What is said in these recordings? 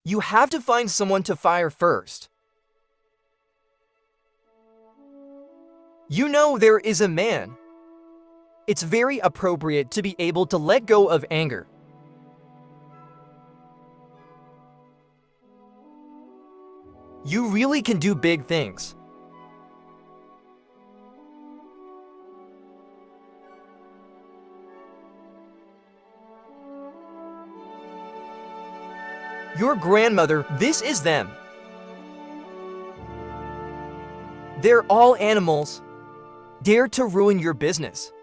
You have to find someone to fire first. You know there is a man. It's very appropriate to be able to let go of anger. You really can do big things. Your grandmother, this is them. They're all animals. Dare to ruin your business.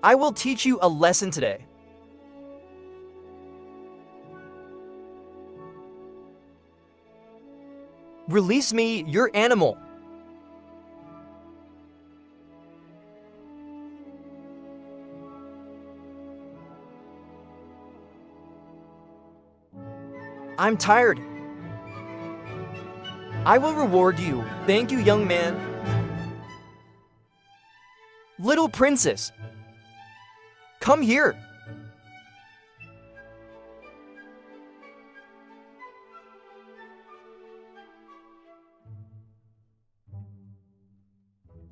I will teach you a lesson today. Release me, your animal. I'm tired. I will reward you. Thank you, young man. Little princess, come here.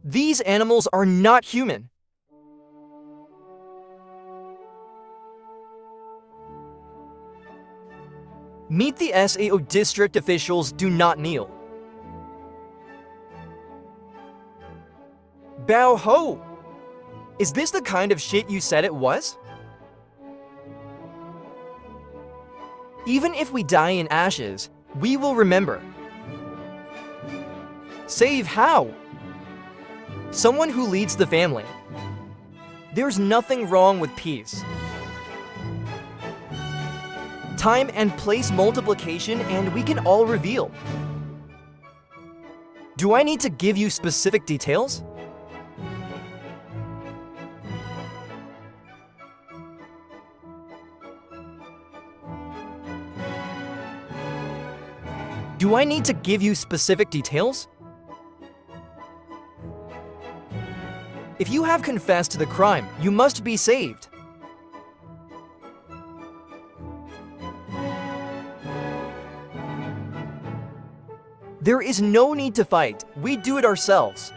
These animals are not human. Meet the SAO district officials. Do not kneel. Bow ho! Is this the kind of shit you said it was? Even if we die in ashes, we will remember. Save how? Someone who leads the family. There's nothing wrong with peace. Time and place multiplication, and we can all reveal. Do I need to give you specific details? Do I need to give you specific details? If you have confessed to the crime, you must be saved. There is no need to fight. We do it ourselves.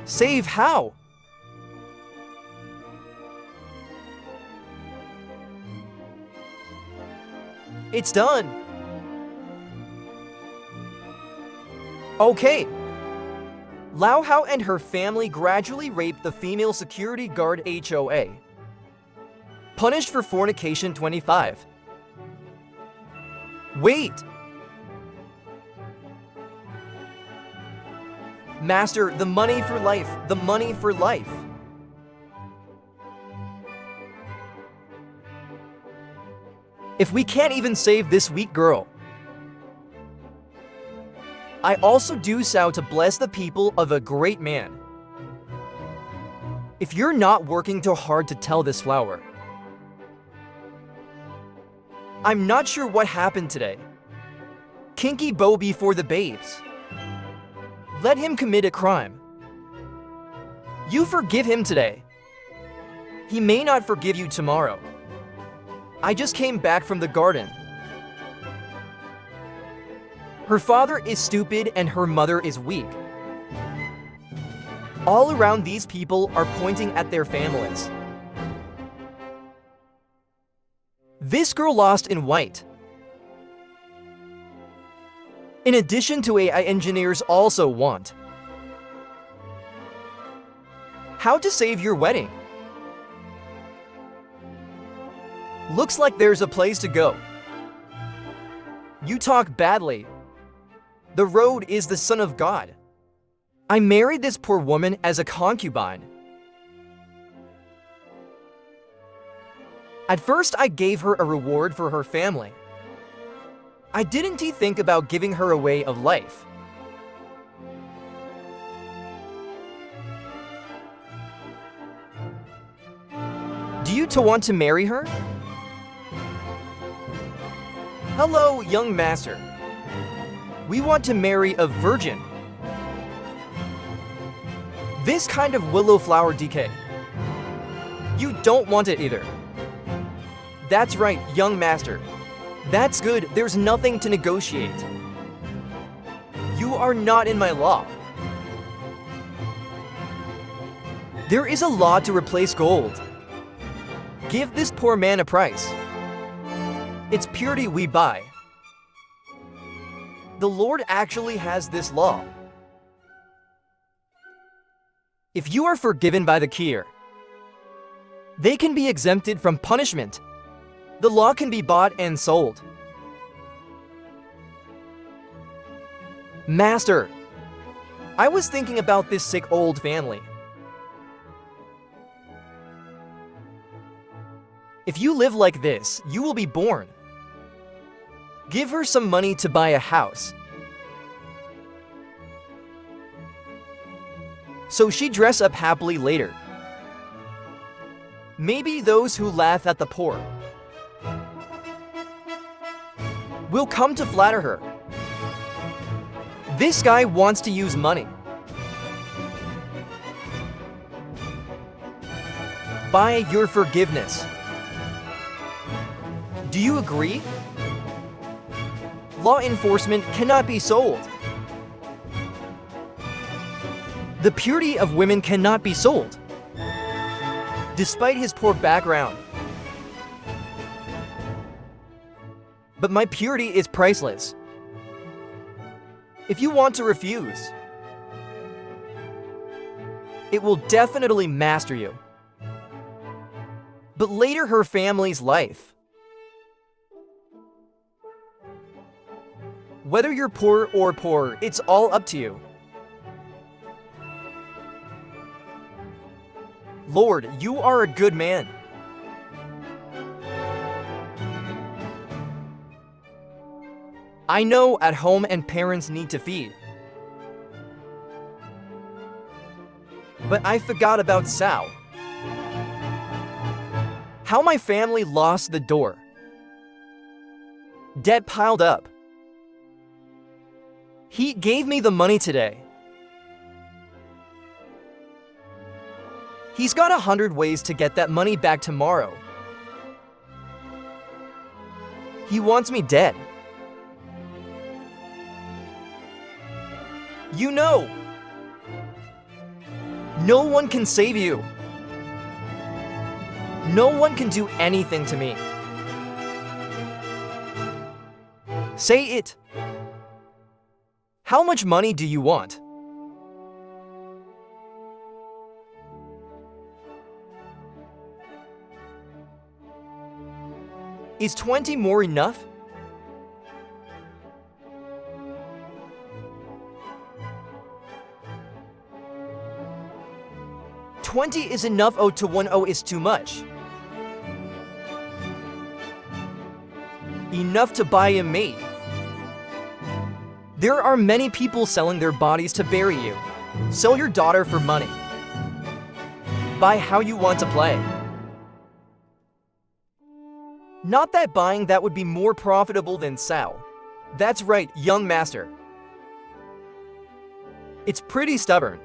Save how? It's done. Okay. Lao Hao and her family gradually raped the female security guard HOA. Punished for fornication 25. Wait! Master, the money for life, the money for life. If we can't even save this weak girl, I also do so to bless the people of a great man. If you're not working too hard to tell this flower, I'm not sure what happened today. Kinky bow before the babes. Let him commit a crime. You forgive him today. He may not forgive you tomorrow. I just came back from the garden. Her father is stupid and her mother is weak. All around these people are pointing at their families. This girl lost in white. In addition to AI engineers also want. How to save your wedding. Looks like there's a place to go. You talk badly. The road is the Son of God. I married this poor woman as a concubine. At first, I gave her a reward for her family. I didn't think about giving her a way of life. Do you want to marry her? Hello, young master. We want to marry a virgin. This kind of willow flower decay. You don't want it either. That's right, young master. That's good, there's nothing to negotiate. You are not in my law. There is a law to replace gold. Give this poor man a price. It's purity we buy. The Lord actually has this law. If you are forgiven by the Kier, they can be exempted from punishment. The law can be bought and sold. Master, I was thinking about this sick old family. If you live like this, you will be born. Give her some money to buy a house. So she dress up happily later. Maybe those who laugh at the poor will come to flatter her. This guy wants to use money. Buy your forgiveness. Do you agree? Law enforcement cannot be sold. The purity of women cannot be sold. Despite his poor background. But my purity is priceless. If you want to refuse, it will definitely master you. But later her family's life. Whether you're poor or poor, it's all up to you. Lord, you are a good man. I know at home and parents need to feed. But I forgot about Sal. How my family lost the door. Debt piled up. He gave me the money today. He's got 100 ways to get that money back tomorrow. He wants me dead. You know, no one can save you. No one can do anything to me. Say it. How much money do you want? Is 20 more enough? $20 is enough. 0 to 10 is too much. Enough to buy a maid. There are many people selling their bodies to bury you. Sell your daughter for money. Buy how you want to play. Not that buying that would be more profitable than Sal. That's right, young master. It's pretty stubborn.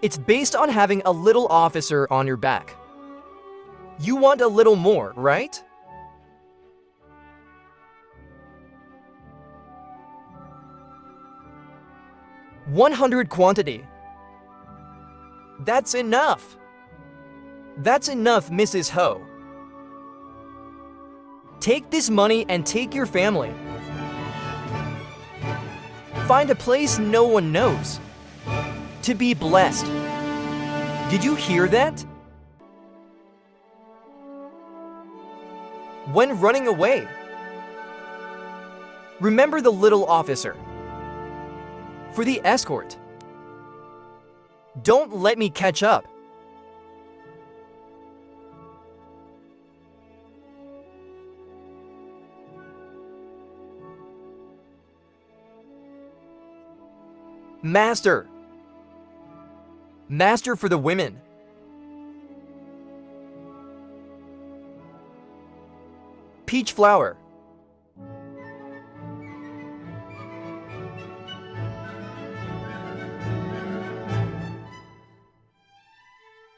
It's based on having a little officer on your back. You want a little more, right? $100 quantity. That's enough. That's enough, Mrs. Ho. Take this money and take your family. Find a place no one knows. To be blessed. Did you hear that? When running away, remember the little officer. For the escort. Don't let me catch up. Master. Master for the women. Peach flower.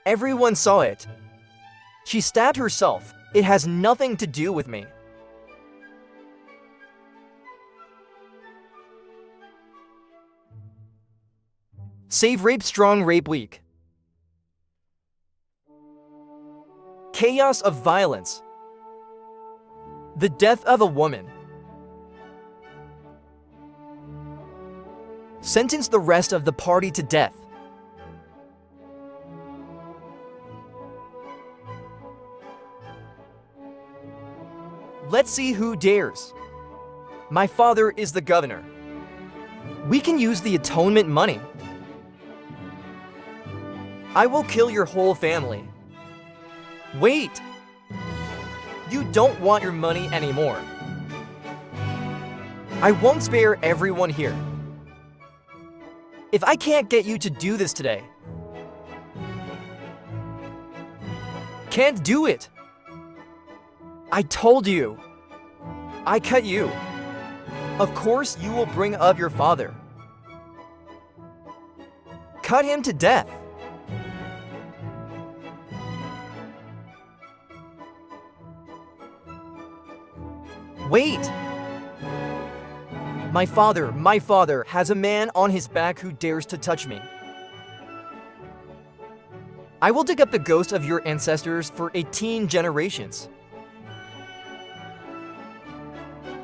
Everyone saw it. She stabbed herself. It has nothing to do with me. Save rape strong, rape weak. Chaos of violence. The death of a woman. Sentence the rest of the party to death. Let's see who dares. My father is the governor. We can use the atonement money. I will kill your whole family. Wait! You don't want your money anymore. I won't spare everyone here. If I can't get you to do this today, can't do it. I told you. I cut you. Of course you will bring up your father. Cut him to death. Wait! My father has a man on his back who dares to touch me. I will dig up the ghost of your ancestors for 18 generations.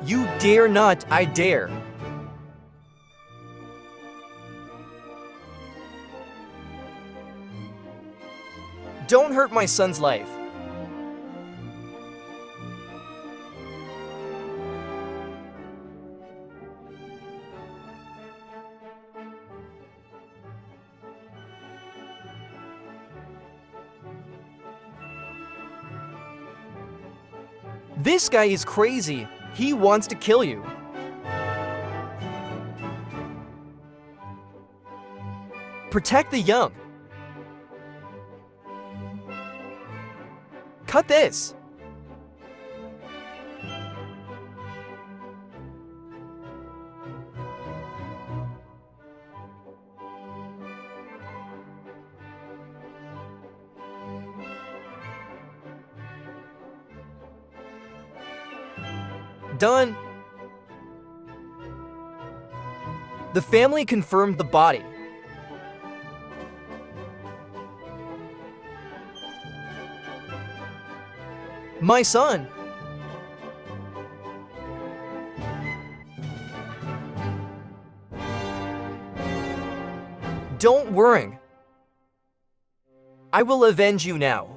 You dare not, I dare. Don't hurt my son's life. This guy is crazy. He wants to kill you. Protect the young. Cut this. Done. The family confirmed the body. My son. Don't worry. I will avenge you now.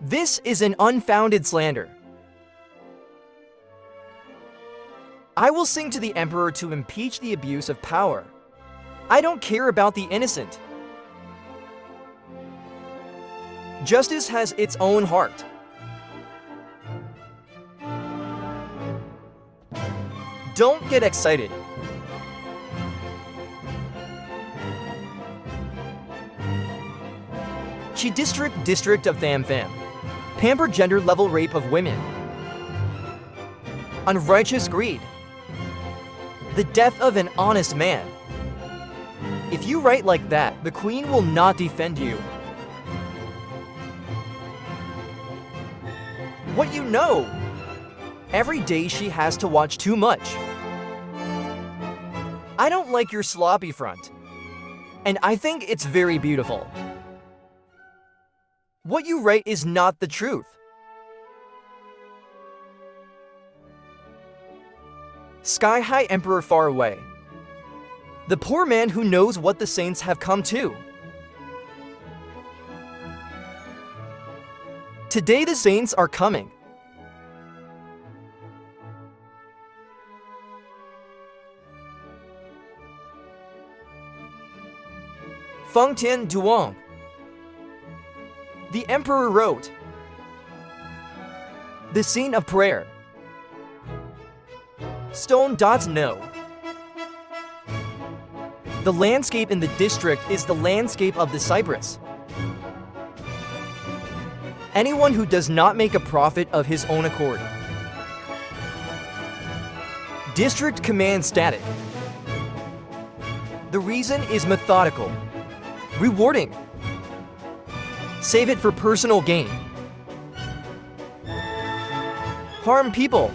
This is an unfounded slander. I will sing to the emperor to impeach the abuse of power. I don't care about the innocent. Justice has its own heart. Don't get excited. Chi district of Tham Tham. Pamper gender level rape of women. Unrighteous greed. The death of an honest man. If you write like that, the queen will not defend you. What you know? Every day she has to watch too much. I don't like your sloppy front. And I think it's very beautiful. What you write is not the truth. Sky High Emperor far away. The poor man who knows what the saints have come to. Today the saints are coming. Feng Tian Duong. The emperor wrote, the scene of prayer. Stone dots no. The landscape in the district is the landscape of the Cyprus. Anyone who does not make a profit of his own accord. District command static. The reason is methodical, rewarding. Save it for personal gain. Harm people.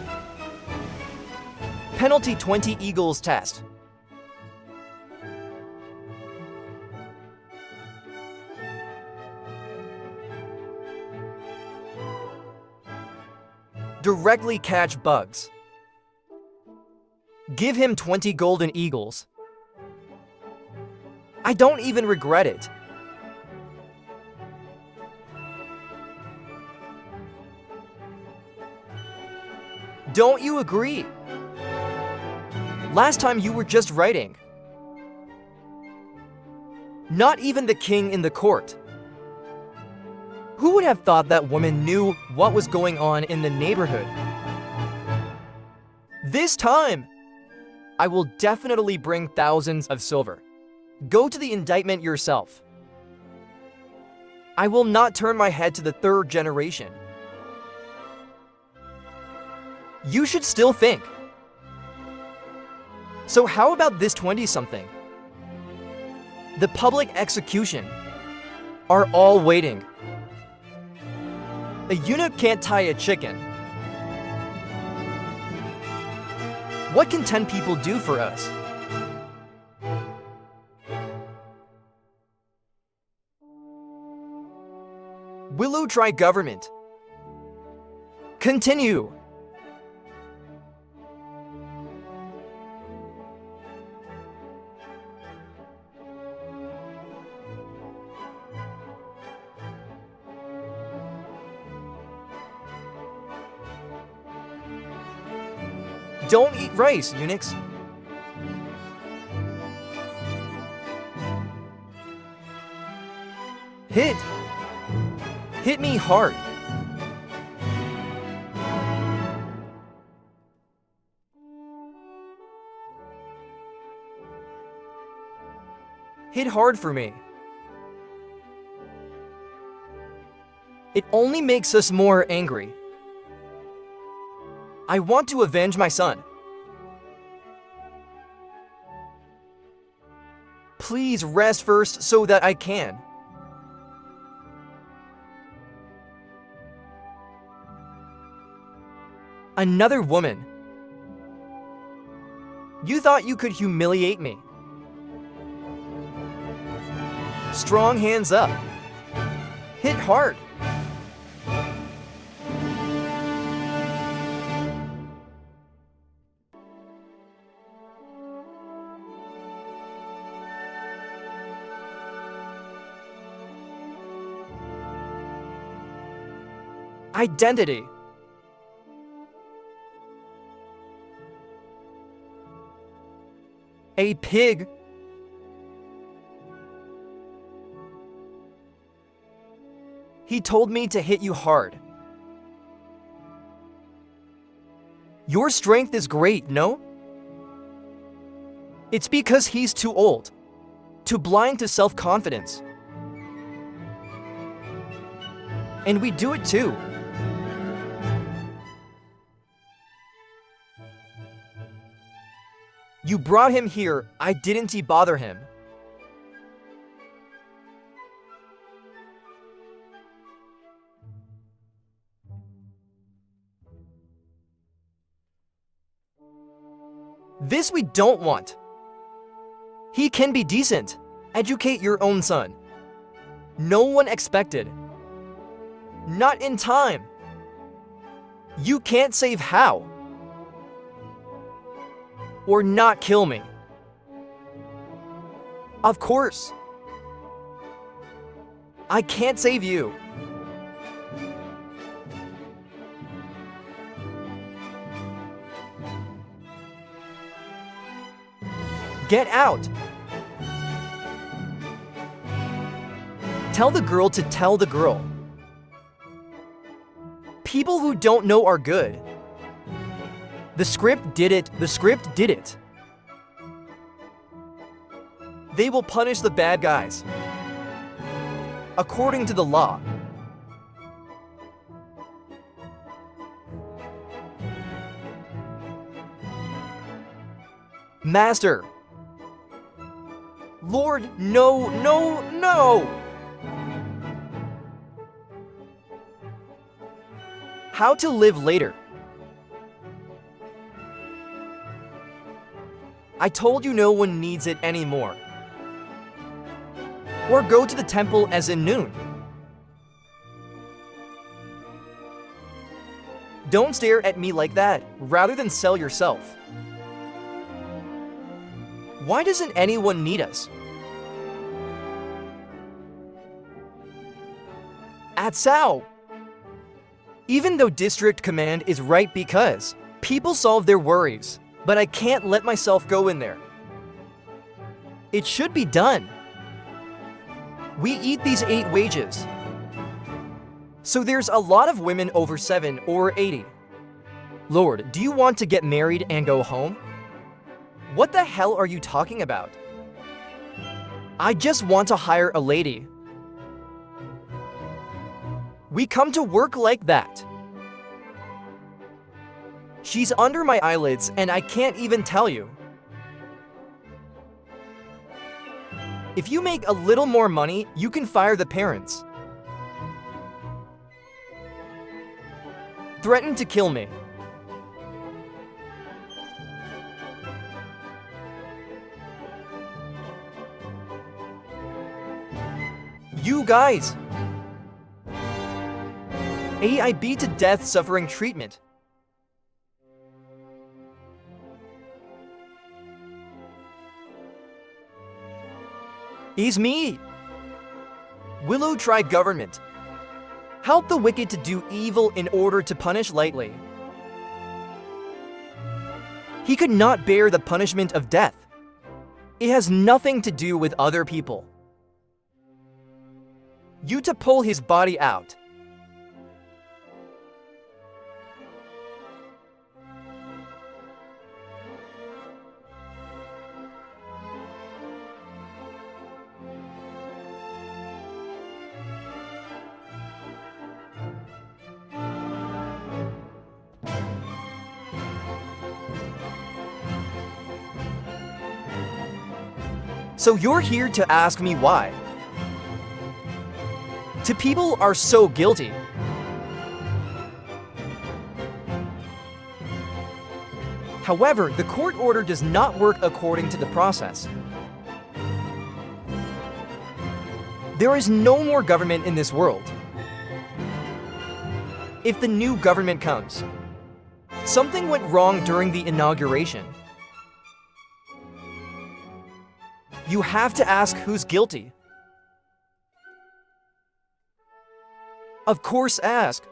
Penalty 20 Eagles test. Directly catch bugs. Give him 20 golden eagles. I don't even regret it. Don't you agree? Last time you were just writing. Not even the king in the court. Who would have thought that woman knew what was going on in the neighborhood? This time, I will definitely bring thousands of silver. Go to the indictment yourself. I will not turn my head to the third generation. You should still think. So how about this 20-something? The public execution are all waiting. A eunuch can't tie a chicken. What can 10 people do for us? Willow try government. Continue. Don't eat rice, eunuchs. Hit. Hit me hard. Hit hard for me. It only makes us more angry. I want to avenge my son. Please rest first so that I can. Another woman. You thought you could humiliate me. Strong hands up. Hit hard. Identity. A pig. He told me to hit you hard. Your strength is great, no? It's because he's too old, too blind to self-confidence. And we do it too. You brought him here, I didn't bother him. This we don't want. He can be decent. Educate your own son. No one expected. Not in time. You can't save how. Or not kill me. Of course. I can't save you. Get out. Tell the girl to tell the girl. People who don't know are good. The script did it. The script did it. They will punish the bad guys according to the law. Master! Lord, no, no, no! How to live later. I told you no one needs it anymore. Or go to the temple as in noon. Don't stare at me like that, rather than sell yourself. Why doesn't anyone need us? At Sao! Even though district command is right because people solve their worries, but I can't let myself go in there. It should be done. We eat these 8 wages. So there's a lot of women over 7 or 80. Lord, do you want to get married and go home? What the hell are you talking about? I just want to hire a lady. We come to work like that. She's under my eyelids and I can't even tell you. If you make a little more money, you can fire the parents. Threaten to kill me. You guys! I beat to death suffering treatment. Is me. Willow try government. Help the wicked to do evil in order to punish lightly. He could not bear the punishment of death. It has nothing to do with other people. You to pull his body out. So you're here to ask me why? To people are so guilty. However, the court order does not work according to the process. There is no more government in this world. If the new government comes, something went wrong during the inauguration. You have to ask who's guilty. Of course, ask.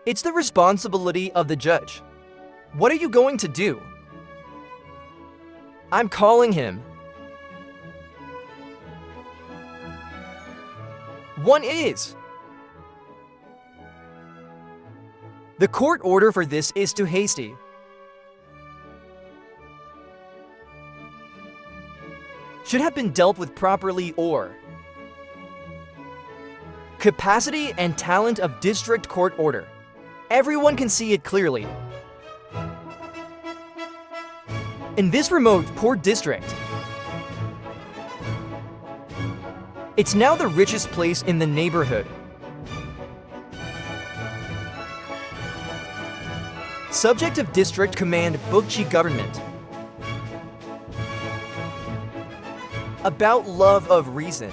It's the responsibility of the judge. What are you going to do? I'm calling him. One is. The court order for this is too hasty. Should have been dealt with properly or capacity and talent of district court order. Everyone can see it clearly. In this remote, poor district, it's now the richest place in the neighborhood. Subject of district command Bukchi government. About love of reason.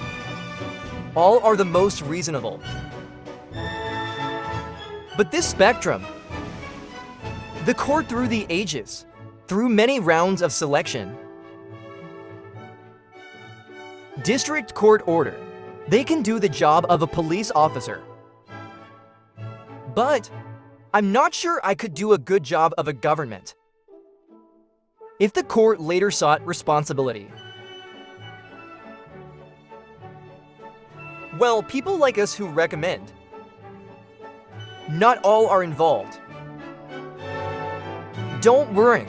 All are the most reasonable. But this spectrum, the court through the ages, through many rounds of selection. District court order, they can do the job of a police officer. But I'm not sure I could do a good job of a government. If the court later sought responsibility. Well, people like us who recommend. Not all are involved. Don't worry.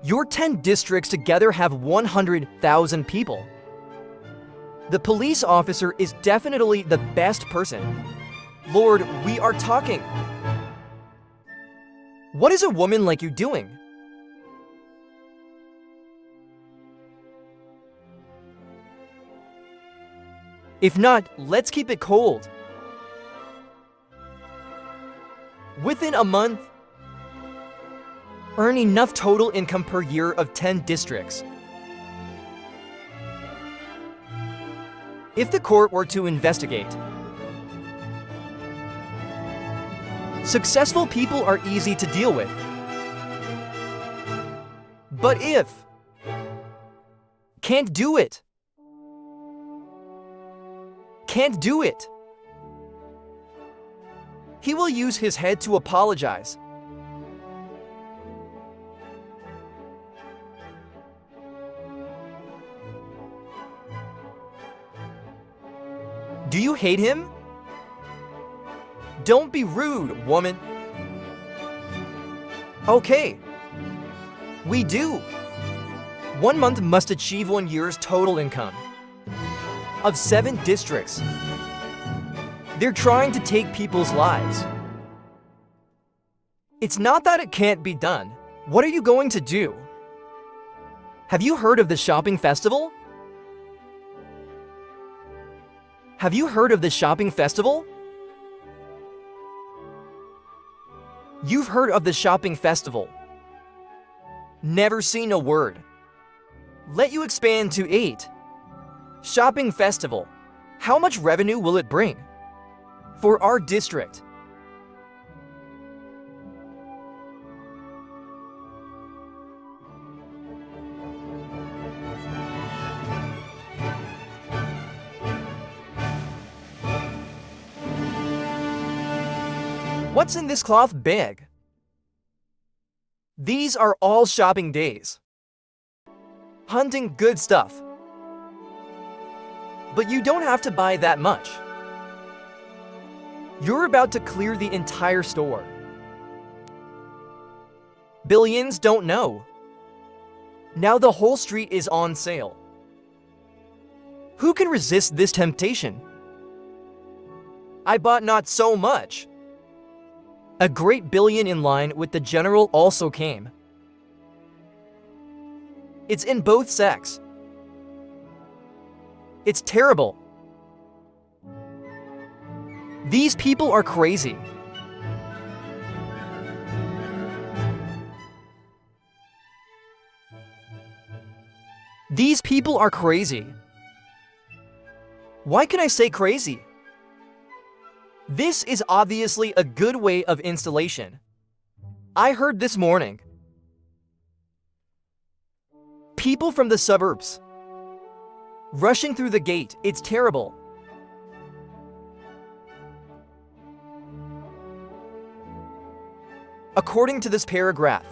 Your 10 districts together have 100,000 people. The police officer is definitely the best person. Lord, we are talking. What is a woman like you doing? If not, let's keep it cold. Within a month, earn enough total income per year of 10 districts. If the court were to investigate, successful people are easy to deal with. But if can't do it, he will use his head to apologize. Do you hate him? Don't be rude, woman. Okay. We do. 1 month must achieve 1 year's total income of 7 districts. They're trying to take people's lives. It's not that it can't be done. What are you going to do? Have you heard of the shopping festival? Have you heard of the shopping festival? You've heard of the shopping festival. Never seen a word. Let you expand to 8. Shopping festival. How much revenue will it bring for our district? What's in this cloth bag? These are all shopping days. Hunting good stuff. But you don't have to buy that much. You're about to clear the entire store. Billions don't know. Now the whole street is on sale. Who can resist this temptation? I bought not so much. A great billion in line with the general also came. It's in both sacks. It's terrible. These people are crazy. These people are crazy. Why can I say crazy? This is obviously a good way of installation. I heard this morning. People from the suburbs rushing through the gate. It's terrible. According to this paragraph,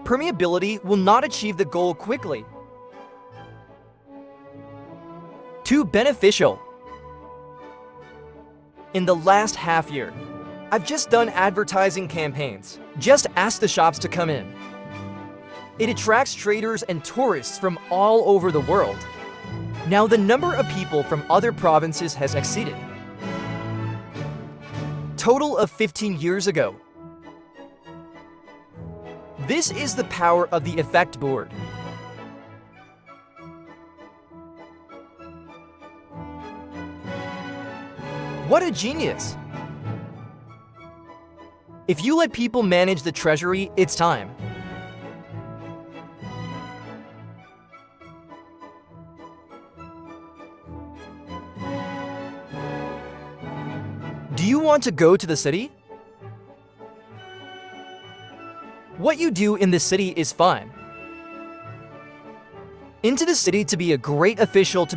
permeability will not achieve the goal quickly. Too beneficial. In the last half year, I've just done advertising campaigns. Just ask the shops to come in. It attracts traders and tourists from all over the world. Now the number of people from other provinces has exceeded. Total of 15 years ago. This is the power of the effect board. What a genius! If you let people manage the treasury, it's time. Do you want to go to the city? What you do in the city is fine. Into the city to be a great official,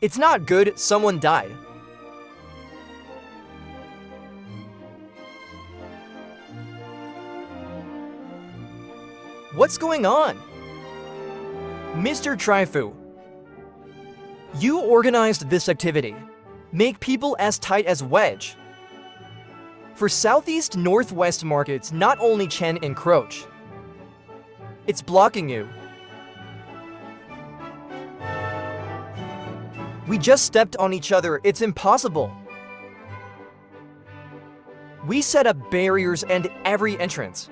It's not good, someone died. What's going on? Mr. Trifu, you organized this activity. Make people as tight as wedge. For Southeast Northwest markets, not only Chen encroach, it's blocking you. We just stepped on each other, it's impossible. We set up barriers and every entrance.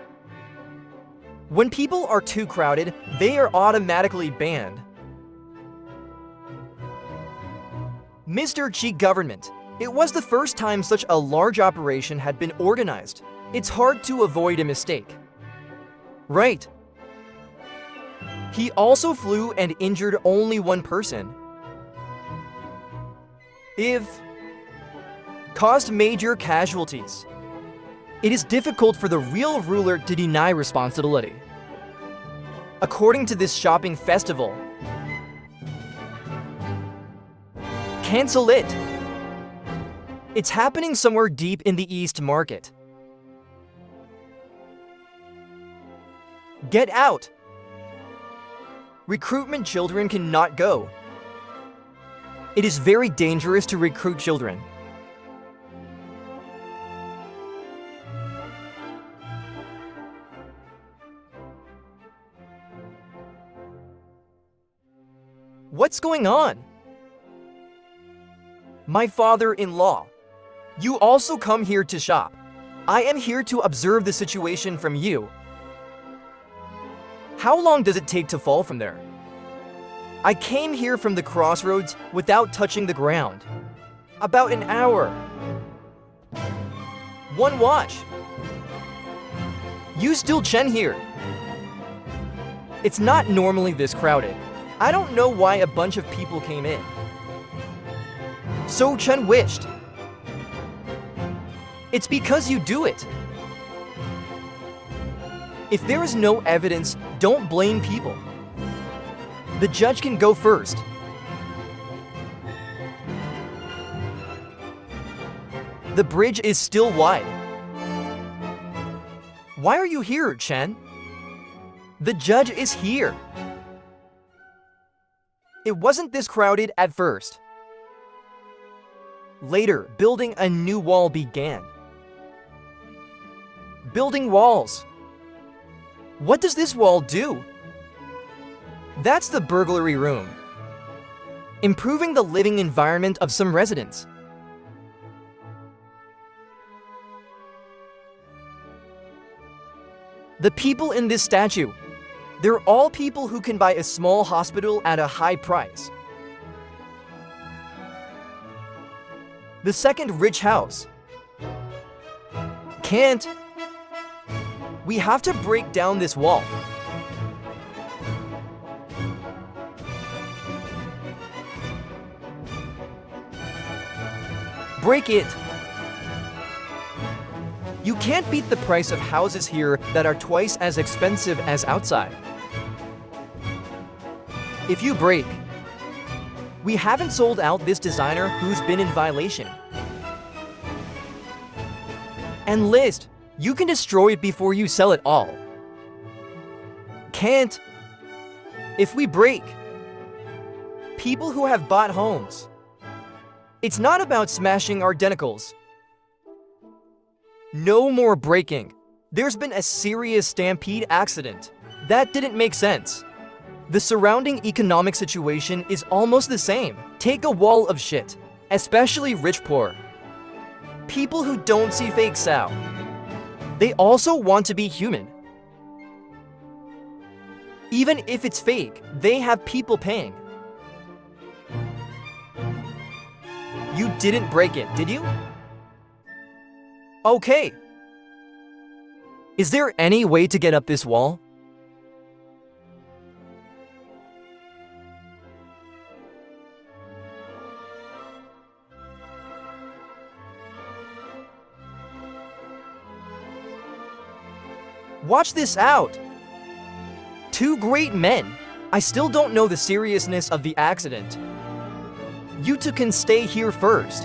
When people are too crowded, they are automatically banned. Mr. Xi government, it was the first time such a large operation had been organized. It's hard to avoid a mistake. Right. He also flew and injured only one person. If caused major casualties. It is difficult for the real ruler to deny responsibility. According to this shopping festival, cancel it. It's happening somewhere deep in the East Market. Get out. Recruitment children cannot go. It is very dangerous to recruit children. What's going on? My father-in-law. You also come here to shop. I am here to observe the situation from you. How long does it take to fall from there? I came here from the crossroads without touching the ground. About an hour. One watch. You still Chen here. It's not normally this crowded. I don't know why a bunch of people came in. So Chen wished. It's because you do it. If there is no evidence, don't blame people. The judge can go first. The bridge is still wide. Why are you here, Chen? The judge is here. It wasn't this crowded at first. Later, building a new wall began. Building walls. What does this wall do? That's the burglary room. Improving the living environment of some residents. The people in this statue, they're all people who can buy a small hospital at a high price. The second rich house. Can't. We have to break down this wall. Break it. You can't beat the price of houses here that are twice as expensive as outside. If you break, we haven't sold out this designer who's been in violation. And list, you can destroy it before you sell it all. Can't. If we break, people who have bought homes. It's not about smashing our denticles. No more breaking. There's been a serious stampede accident. That didn't make sense. The surrounding economic situation is almost the same. Take a wall of shit, especially rich-poor. People who don't see fake Sao. They also want to be human. Even if it's fake, they have people paying. You didn't break it, did you? Okay. Is there any way to get up this wall? Watch this out! Two great men. I still don't know the seriousness of the accident. You two can stay here first.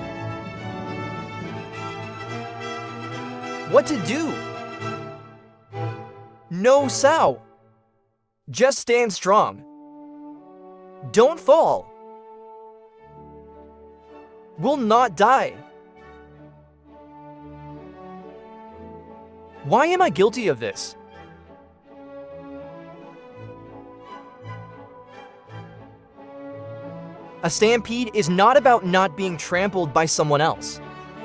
What to do? No Sao. Just stand strong. Don't fall. We'll not die. Why am I guilty of this? A stampede is not about not being trampled by someone else.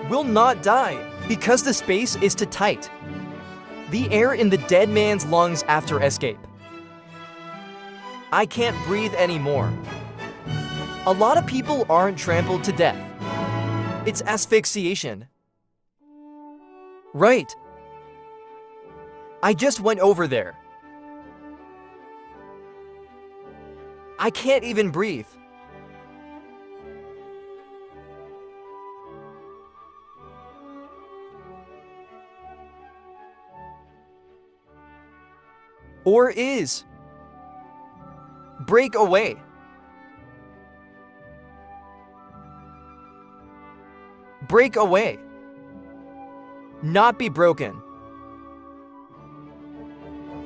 We'll not die because the space is too tight. The air in the dead man's lungs after escape. I can't breathe anymore. A lot of people aren't trampled to death. It's asphyxiation. Right. I just went over there. I can't even breathe. Or is. Break away. Break away. Not be broken.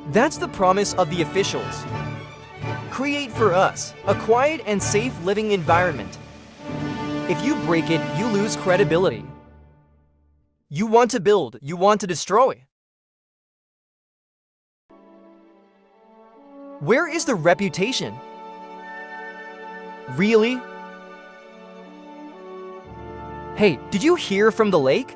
That's the promise of the officials. Create for us a quiet and safe living environment. If you break it, you lose credibility. You want to build, you want to destroy. Where is the reputation? Really? Hey, did you hear from the lake?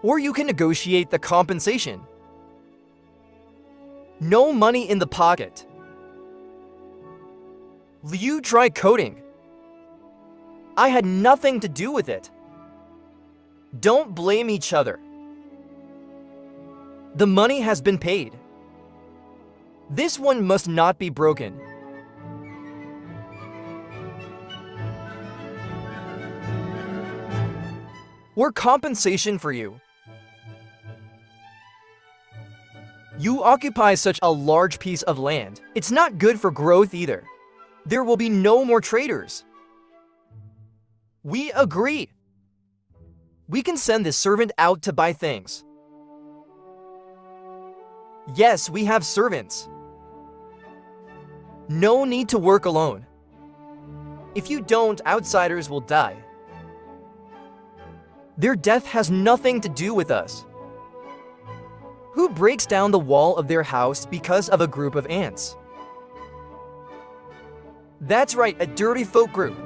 Or you can negotiate the compensation. No money in the pocket. You try coding. I had nothing to do with it. Don't blame each other. The money has been paid. This one must not be broken. Or compensation for you. You occupy such a large piece of land. It's not good for growth either. There will be no more traders. We agree. We can send this servant out to buy things. Yes, we have servants. No need to work alone. If you don't, outsiders will die. Their death has nothing to do with us. Who breaks down the wall of their house because of a group of ants? That's right, a dirty folk group.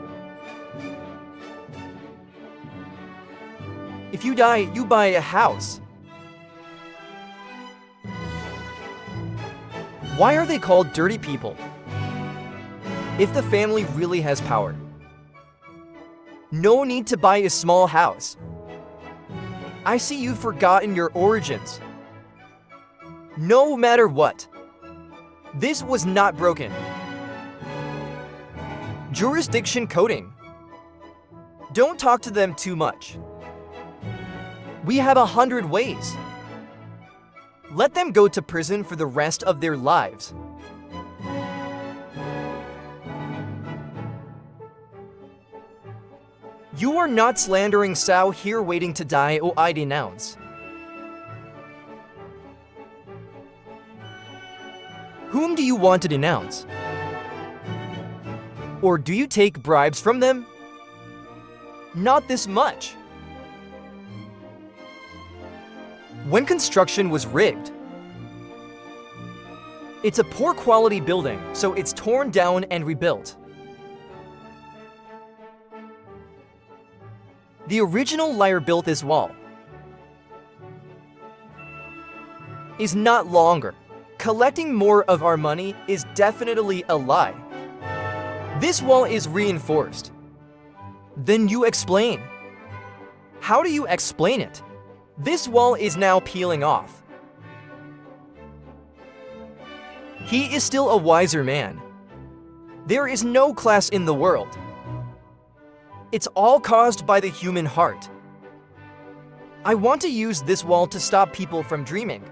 If you die, you buy a house. Why are they called dirty people? If the family really has power. No need to buy a small house. I see you've forgotten your origins. No matter what, this was not broken. Jurisdiction coding. Don't talk to them too much. We have 100 ways. Let them go to prison for the rest of their lives. You are not slandering Sao here waiting to die, or I denounce. Whom do you want to denounce? Or do you take bribes from them? Not this much. When construction was rigged. It's a poor quality building, so it's torn down and rebuilt. The original liar built this wall. Is not longer. Collecting more of our money is definitely a lie. This wall is reinforced. Then you explain. How do you explain it? This wall is now peeling off. He is still a wiser man. There is no class in the world. It's all caused by the human heart. I want to use this wall to stop people from dreaming.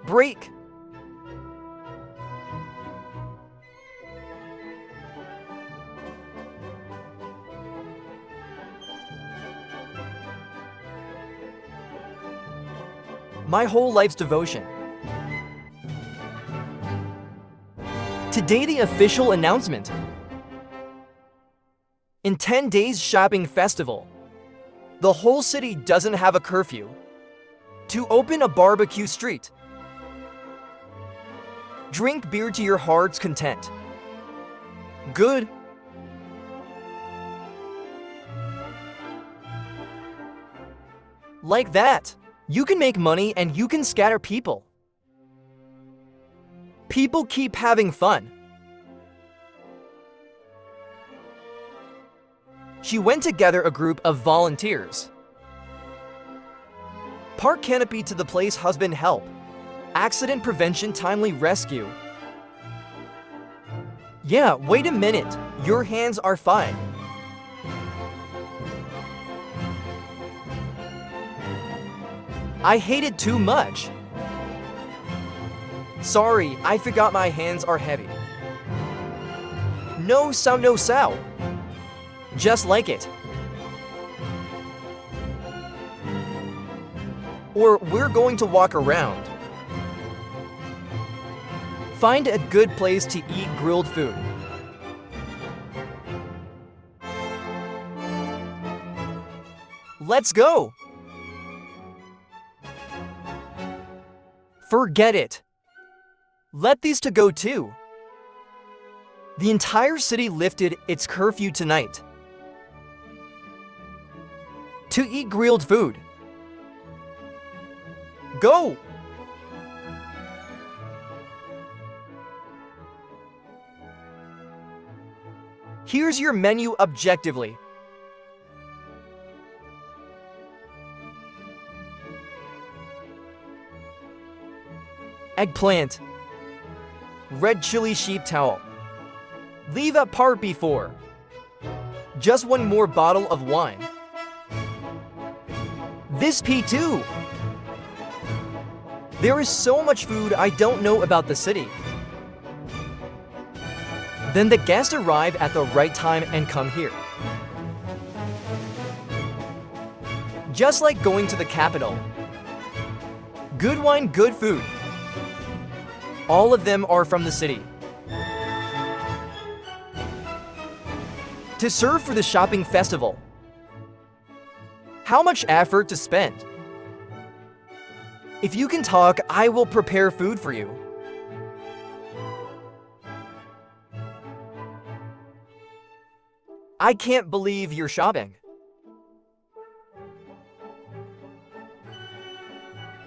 Break. My whole life's devotion. Today, the official announcement. In 10 days shopping festival, the whole city doesn't have a curfew. To open a barbecue street. Drink beer to your heart's content. Good. Like that, you can make money and you can scatter people. People keep having fun. She went to gather a group of volunteers. Park canopy to the place husband help. Accident prevention timely rescue. Yeah, wait a minute. Your hands are fine. I hate it too much. Sorry, I forgot my hands are heavy. No sound, no sow. Just like it. Or we're going to walk around. Find a good place to eat grilled food. Let's go! Forget it. Let these to go too. The entire city lifted its curfew tonight. To eat grilled food. Go! Here's your menu objectively. Eggplant. Red chili sheep towel. Leave a part before. Just one more bottle of wine. This P2. There is so much food I don't know about the city. Then the guests arrive at the right time and come here. Just like going to the capital. Good wine, good food. All of them are from the city. To serve for the shopping festival. How much effort to spend? If you can talk, I will prepare food for you. I can't believe you're shopping.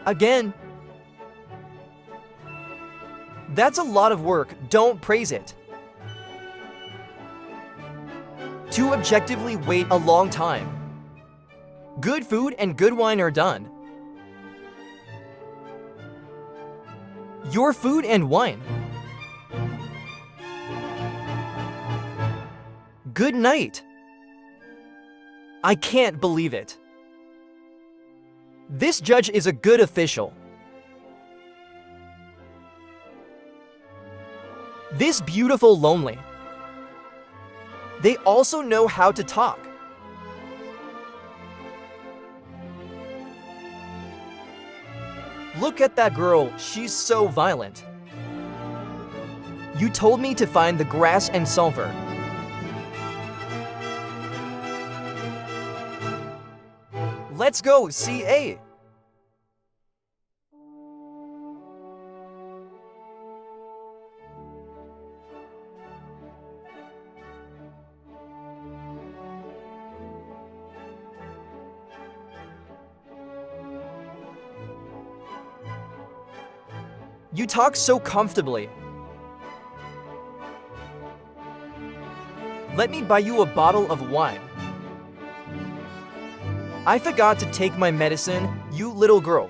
Again. That's a lot of work, don't praise it. To objectively wait a long time. Good food and good wine are done. Your food and wine. Good night. I can't believe it. This judge is a good official. This beautiful lonely. They also know how to talk. Look at that girl, she's so violent. You told me to find the grass and sulfur. Let's go, CA. You talk so comfortably. Let me buy you a bottle of wine. I forgot to take my medicine, you little girl.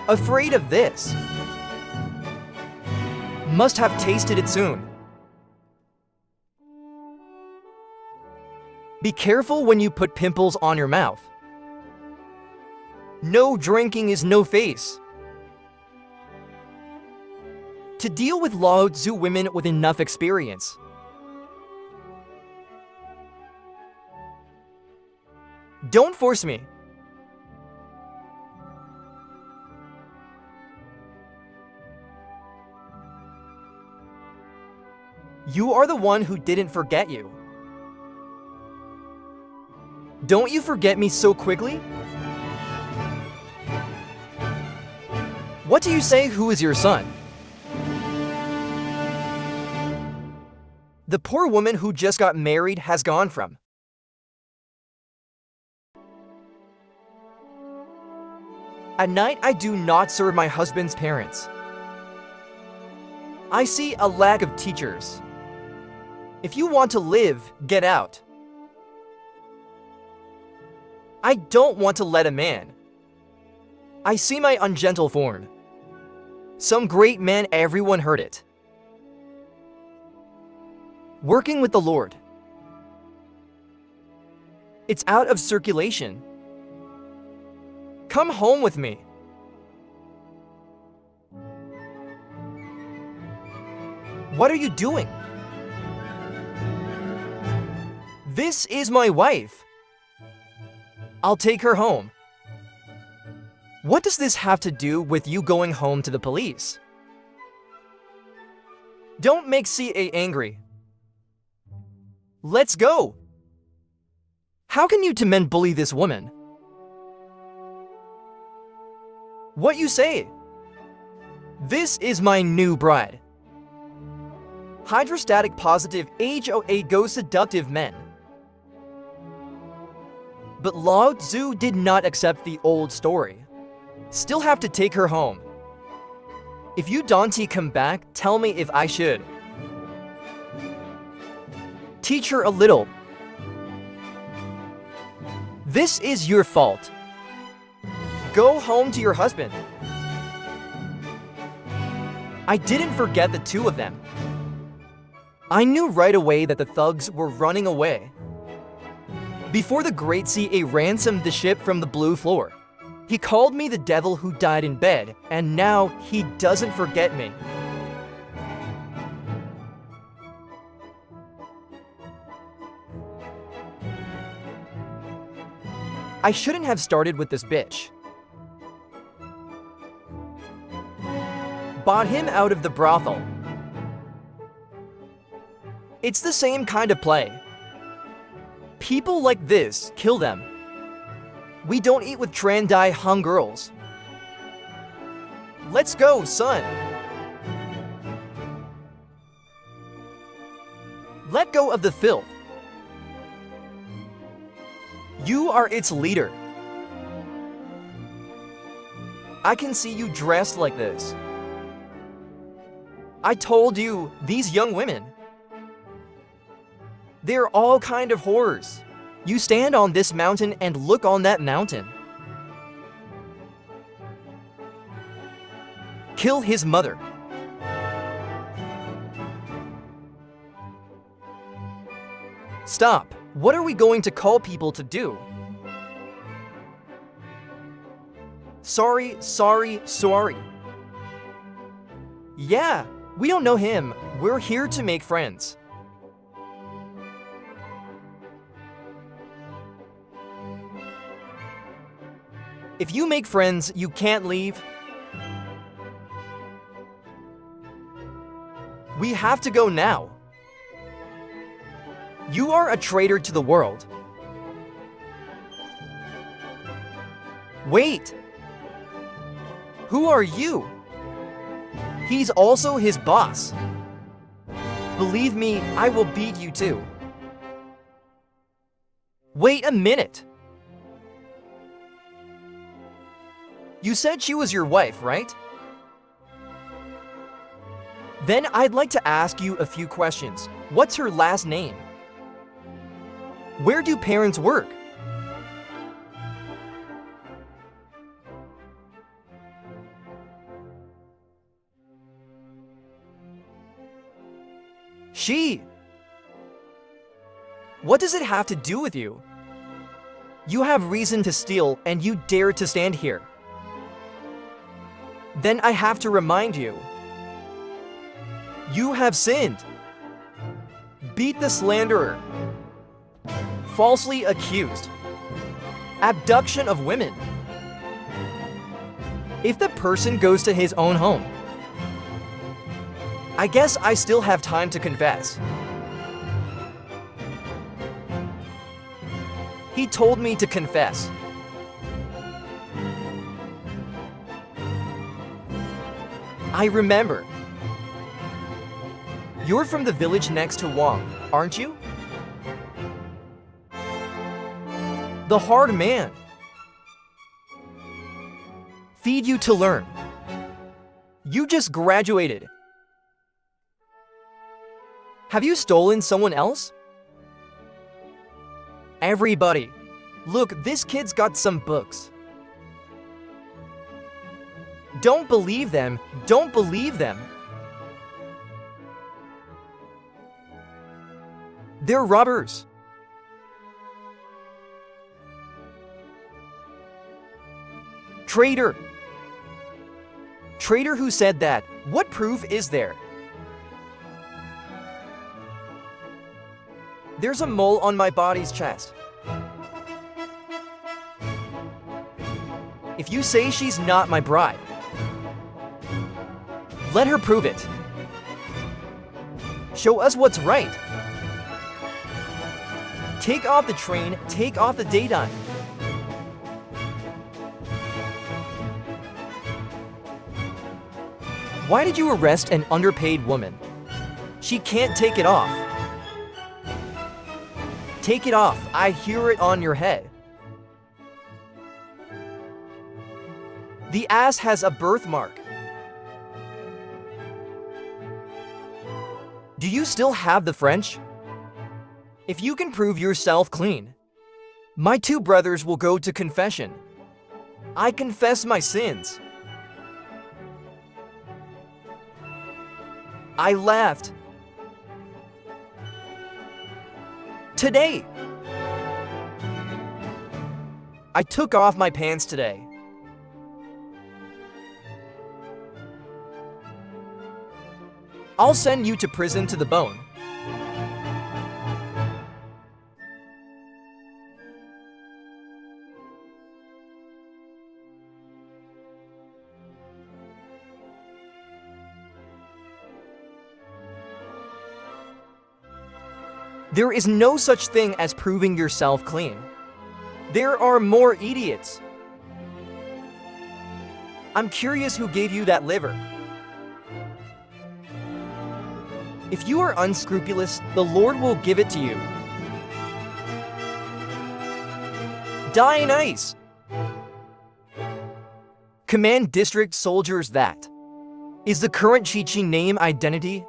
Afraid of this. Must have tasted it soon. Be careful when you put pimples on your mouth. No drinking is no face. To deal with Lao Tzu women with enough experience. Don't force me. You are the one who didn't forget you. Don't you forget me so quickly? What do you say? Who is your son? The poor woman who just got married has gone from. At night, I do not serve my husband's parents. I see a lack of teachers. If you want to live, get out. I don't want to let a man. I see my ungentle form. Some great man, everyone heard it. Working with the Lord. It's out of circulation. Come home with me. What are you doing? This is my wife. I'll take her home. What does this have to do with you going home to the police? Don't make CA angry. Let's go. How can you two men bully this woman? What you say? This is my new bride. Hydrostatic positive HOA go seductive men. But Lao Tzu did not accept the old story. Still have to take her home. If you Dante come back, tell me if I should. Teach her a little. This is your fault. Go home to your husband. I didn't forget the two of them. I knew right away that the thugs were running away. Before the great CA ransomed the ship from the blue floor, he called me the devil who died in bed, and now he doesn't forget me. I shouldn't have started with this bitch. Bought him out of the brothel. It's the same kind of play. People like this, kill them. We don't eat with Trandai hung girls. Let's go, son. Let go of the filth. You are its leader. I can see you dressed like this. I told you, these young women. They're all kind of whores. You stand on this mountain and look on that mountain. Kill his mother. Stop. What are we going to call people to do? Sorry. Yeah, we don't know him. We're here to make friends. If you make friends, you can't leave. We have to go now. You are a traitor to the world. Wait. Who are you? He's also his boss. Believe me, I will beat you too. Wait a minute. You said she was your wife, right? Then I'd like to ask you a few questions. What's her last name? Where do parents work? She. What does it have to do with you? You have reason to steal and you dare to stand here. Then I have to remind you. You have sinned. Beat the slanderer. Falsely accused. Abduction of women. If the person goes to his own home, I guess I still have time to confess. He told me to confess. I remember. You're from the village next to Wang, aren't you? The hard man. Feed you to learn. You just graduated. Have you stolen someone else? Everybody, look, this kid's got some books. Don't believe them, don't believe them. They're robbers. Traitor. Traitor who said that. What proof is there? There's a mole on my body's chest. If you say she's not my bride, let her prove it. Show us what's right. Take off the train, take off the daytime. Why did you arrest an underpaid woman? She can't take it off. Take it off, I hear it on your head. The ass has a birthmark. Do you still have the French? If you can prove yourself clean, my two brothers will go to confession. I confess my sins. I laughed. Today. I took off my pants today. I'll send you to prison to the bone. There is no such thing as proving yourself clean. There are more idiots. I'm curious who gave you that liver. If you are unscrupulous, the Lord will give it to you. Die nice. Command district soldiers that. Is the current Chi-Chi name identity?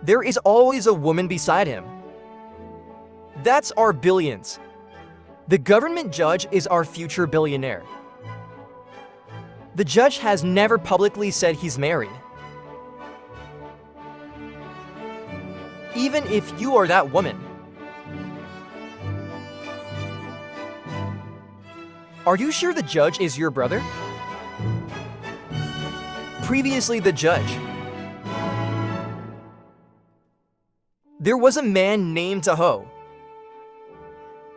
There is always a woman beside him. That's our billions. The government judge is our future billionaire. The judge has never publicly said he's married. Even if you are that woman. Are you sure the judge is your brother? Previously the judge. There was a man named Tahoe.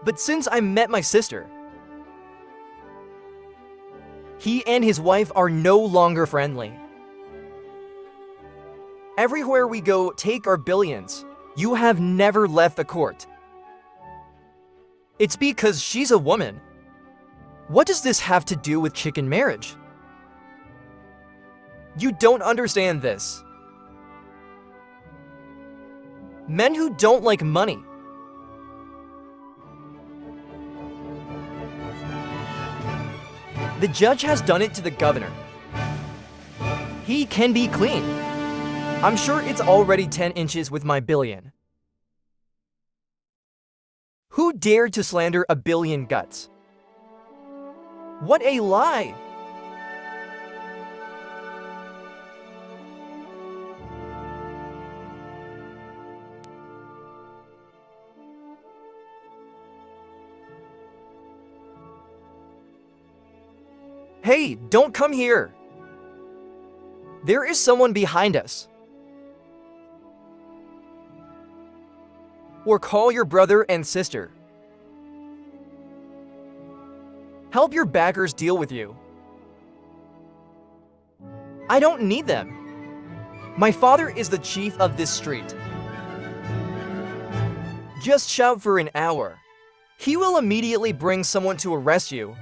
But since I met my sister, he and his wife are no longer friendly. Everywhere we go, take our billions. You have never left the court. It's because she's a woman. What does this have to do with chicken marriage? You don't understand this. Men who don't like money. The judge has done it to the governor. He can be clean. I'm sure it's already 10 inches with my billion. Who dared to slander a billion guts? What a lie! Hey, don't come here! There is someone behind us. Or call your brother and sister. Help your backers deal with you. I don't need them. My father is the chief of this street. Just shout for an hour. He will immediately bring someone to arrest you.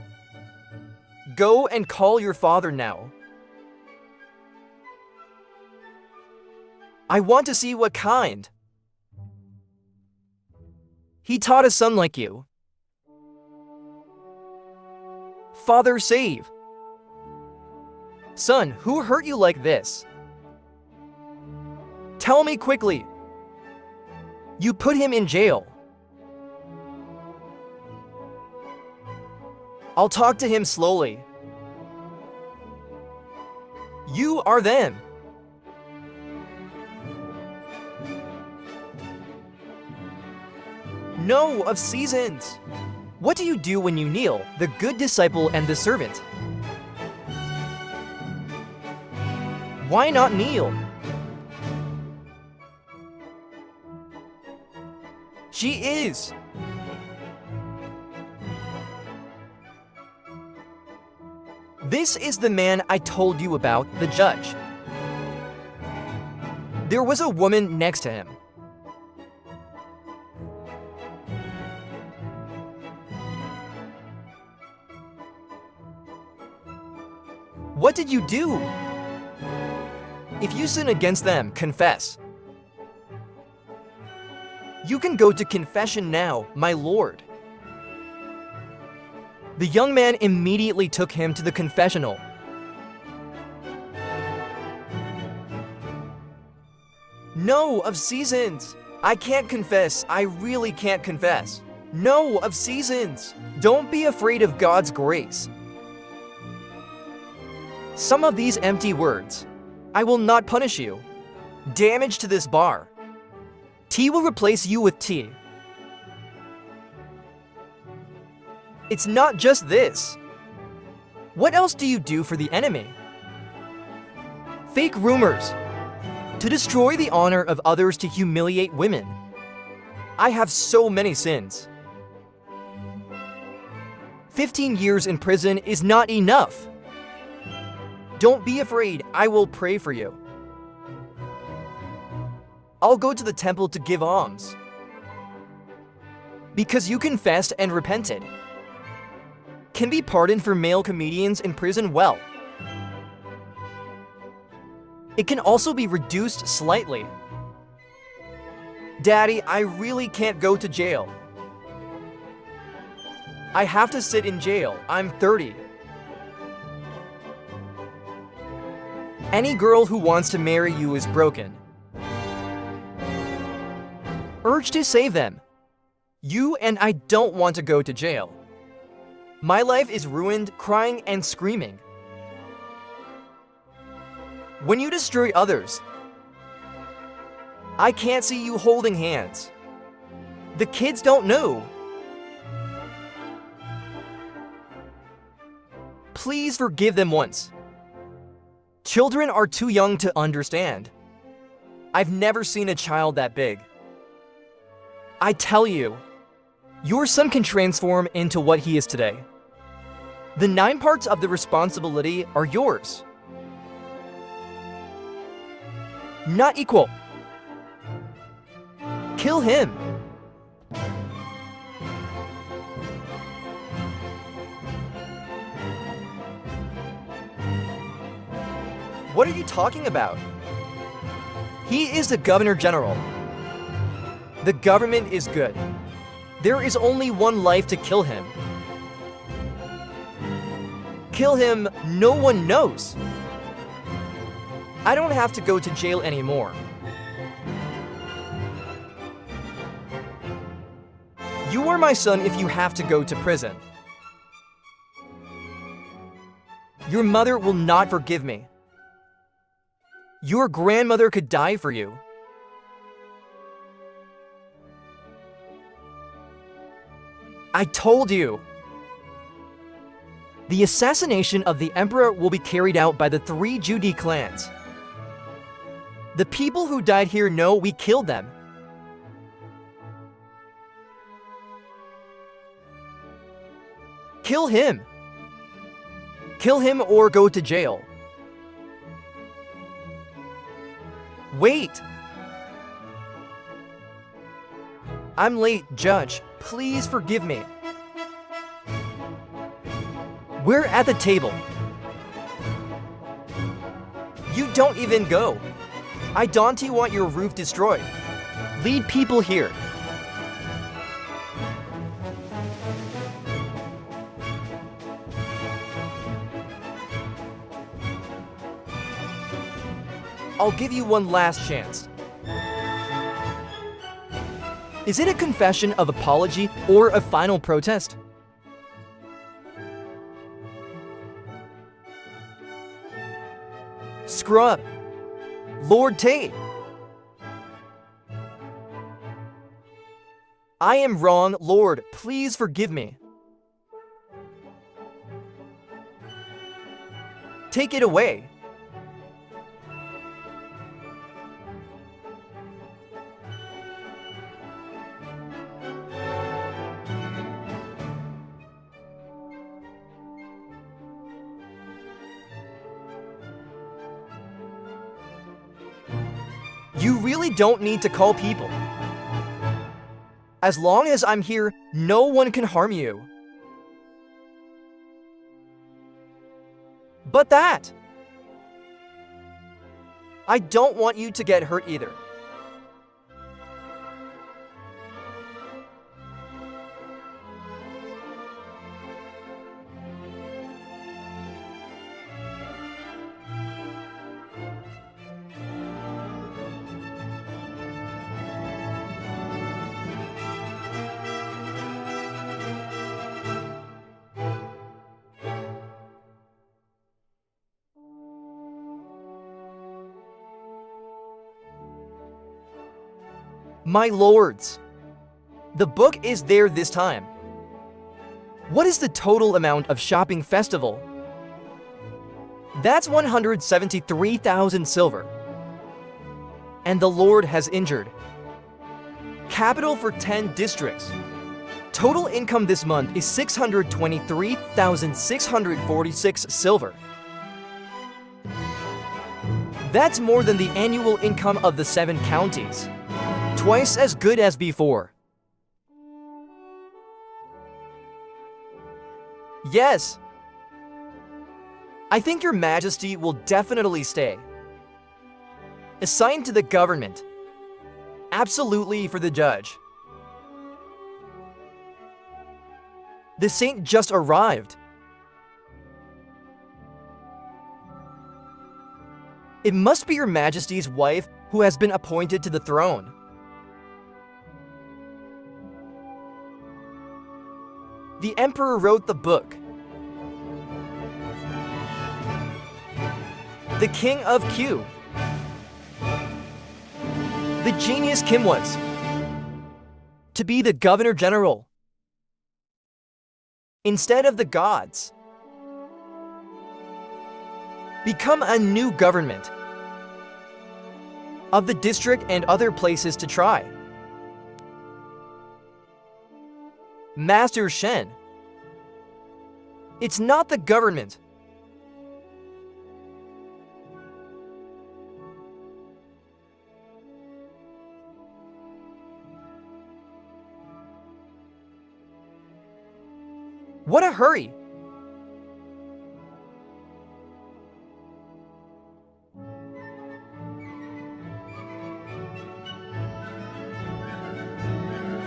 Go and call your father now. I want to see what kind. He taught a son like you. Father, save. Son, who hurt you like this? Tell me quickly. You put him in jail. I'll talk to him slowly. You are them. No, of seasons. What do you do when you kneel, the good disciple and the servant? Why not kneel? She is. This is the man I told you about, the judge. There was a woman next to him. What did you do? If you sin against them, confess. You can go to confession now, my lord. The young man immediately took him to the confessional. No, of seasons. I can't confess. I really can't confess. No, of seasons. Don't be afraid of God's grace. Some of these empty words. I will not punish you. Damage to this bar. Tea will replace you with tea. It's not just this. What else do you do for the enemy? Fake rumors. To destroy the honor of others, to humiliate women. I have so many sins. 15 years in prison is not enough. Don't be afraid, I will pray for you. I'll go to the temple to give alms. Because you confessed and repented. Can be pardoned for male comedians in prison well. It can also be reduced slightly. Daddy, I really can't go to jail. I have to sit in jail. I'm 30. Any girl who wants to marry you is broken. Urge to save them. You and I don't want to go to jail. My life is ruined, crying and screaming. When you destroy others, I can't see you holding hands. The kids don't know. Please forgive them once. Children are too young to understand. I've never seen a child that big. I tell you, your son can transform into what he is today. The 9 parts of the responsibility are yours. Not equal. Kill him. What are you talking about? He is the Governor General. The government is good. There is only one life to kill him. Kill him, no one knows. I don't have to go to jail anymore. You are my son if you have to go to prison. Your mother will not forgive me. Your grandmother could die for you. I told you. The assassination of the emperor will be carried out by the 3 Judy clans. The people who died here know we killed them. Kill him. Kill him or go to jail. Wait! I'm late, Judge. Please forgive me. We're at the table. You don't even go. I don't want your roof destroyed. Lead people here. I'll give you one last chance. Is it a confession of apology or a final protest? Scrub. Lord Tate. I am wrong, Lord. Please forgive me. Take it away. You really don't need to call people. As long as I'm here, no one can harm you. But that! I don't want you to get hurt either. My lords, the book is there this time. What is the total amount of shopping festival? That's 173,000 silver. And the Lord has injured. Capital for 10 districts. Total income this month is 623,646 silver. That's more than the annual income of the 7 counties. Twice as good as before. Yes. I think your majesty will definitely stay. Assigned to the government. Absolutely for the judge. The saint just arrived. It must be your majesty's wife who has been appointed to the throne. The emperor wrote the book. The king of Q. The genius Kim was. To be the governor general. Instead of the gods. Become a new government. Of the district and other places to try. Master Shen. It's not the government. What a hurry!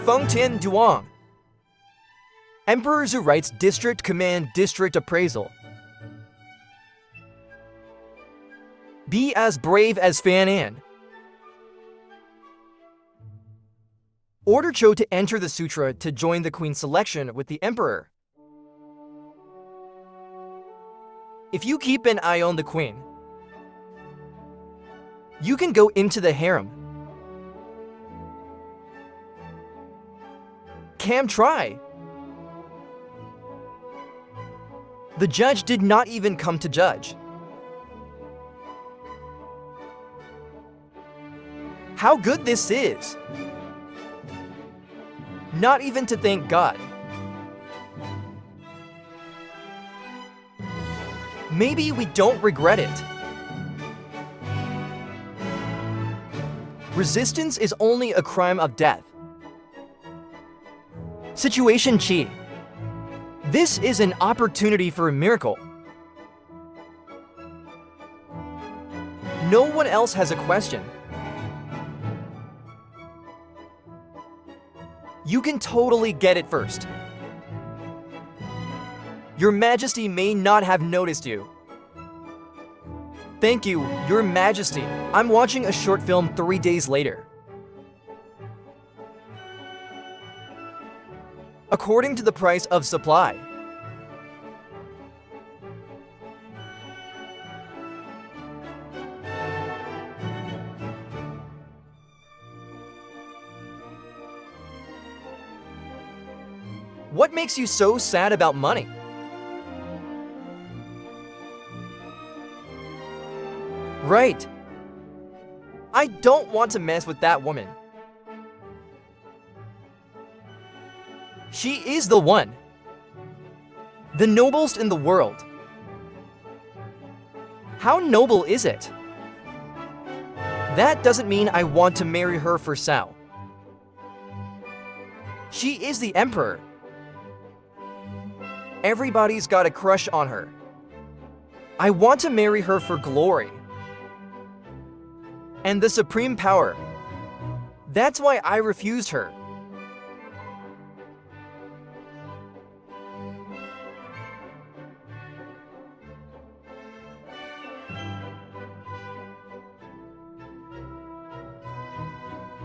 Fengtian Duang. Emperor Zhu writes District Command District Appraisal. Be as brave as Fan An. Order Cho to enter the sutra to join the queen's selection with the emperor. If you keep an eye on the queen, you can go into the harem. Cam try. The judge did not even come to judge. How good this is! Not even to thank God. Maybe we don't regret it. Resistance is only a crime of death. Situation Chi. This is an opportunity for a miracle. No one else has a question. You can totally get it first. Your Majesty may not have noticed you. Thank you, Your Majesty. I'm watching a short film 3 days later. According to the price of supply. What makes you so sad about money? Right. I don't want to mess with that woman. She is the one. The noblest in the world. How noble is it? That doesn't mean I want to marry her for Sao. She is the emperor. Everybody's got a crush on her. I want to marry her for glory. And the supreme power. That's why I refused her.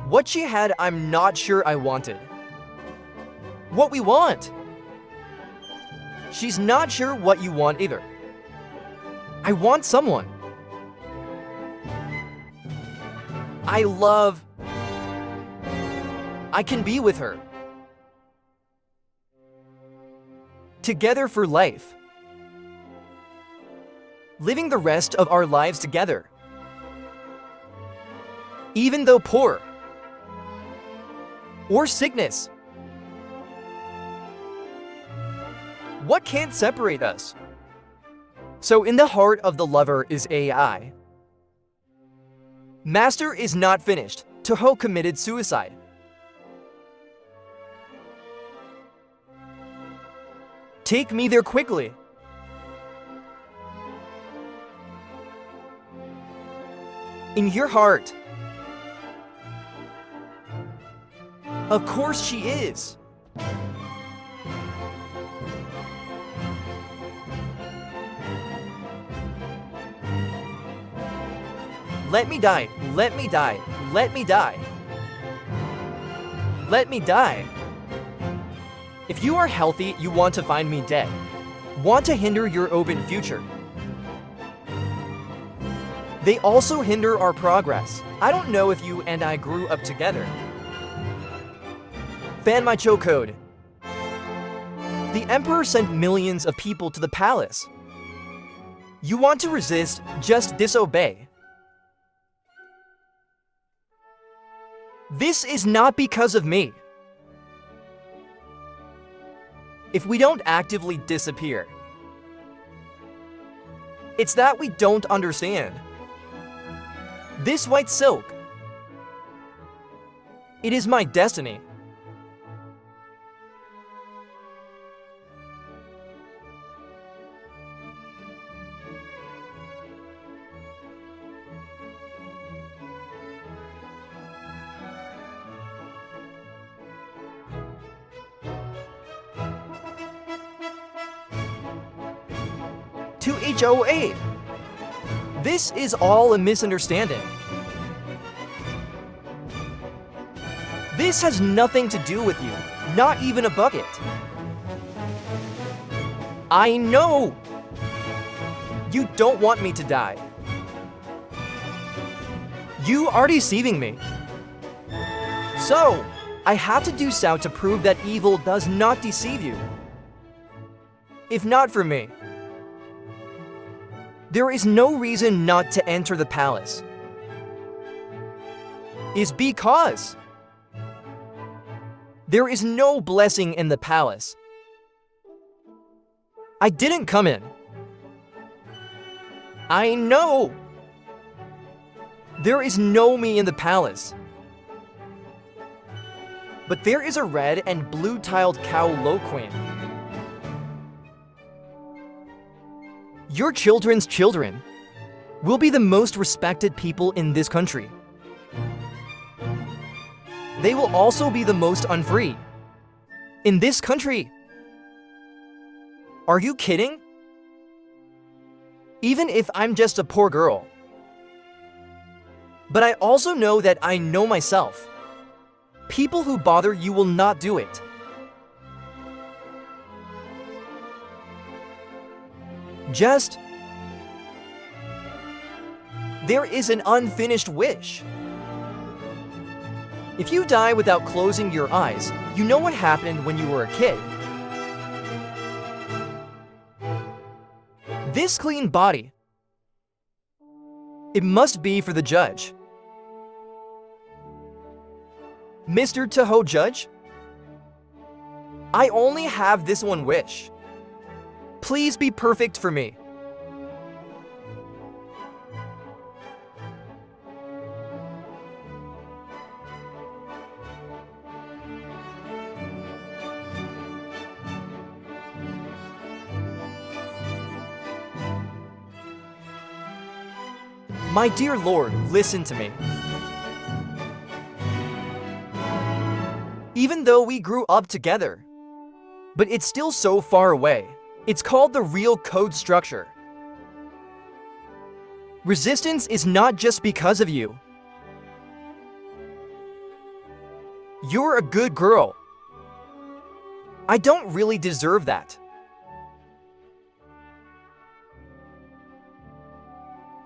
What she had, I'm not sure I wanted. What we want. She's not sure what you want either. I want someone. I can be with her. Together for life. Living the rest of our lives together. Even though poor. Or sickness. What can't separate us? So in the heart of the lover is AI. Master is not finished. Toho committed suicide. Take me there quickly. In your heart. Of course she is. Let me die, let me die, let me die. Let me die. If you are healthy, you want to find me dead. Want to hinder your open future. They also hinder our progress. I don't know if you and I grew up together. Fan my cho code. The emperor sent millions of people to the palace. You want to resist, just disobey. This is not because of me. If we don't actively disappear, it's that we don't understand. This white silk, it is my destiny. To H08. This is all a misunderstanding. This has nothing to do with you, not even a bucket. I know! You don't want me to die. You are deceiving me. So, I have to do so to prove that evil does not deceive you. If not for me, there is no reason not to enter the palace. Is because there is no blessing in the palace. I didn't come in. I know. There is no me in the palace. But there is a red and blue-tiled cow low queen. Your children's children will be the most respected people in this country. They will also be the most unfree in this country. Are you kidding? Even if I'm just a poor girl. But I also know that I know myself. People who bother you will not do it. There is an unfinished wish. If you die without closing your eyes, you know what happened when you were a kid. This clean body, it must be for the judge. Mr. Tahoe Judge, I only have this one wish. Please be perfect for me. My dear Lord, listen to me. Even though we grew up together, but it's still so far away. It's called the real code structure. Resistance is not just because of you. You're a good girl. I don't really deserve that.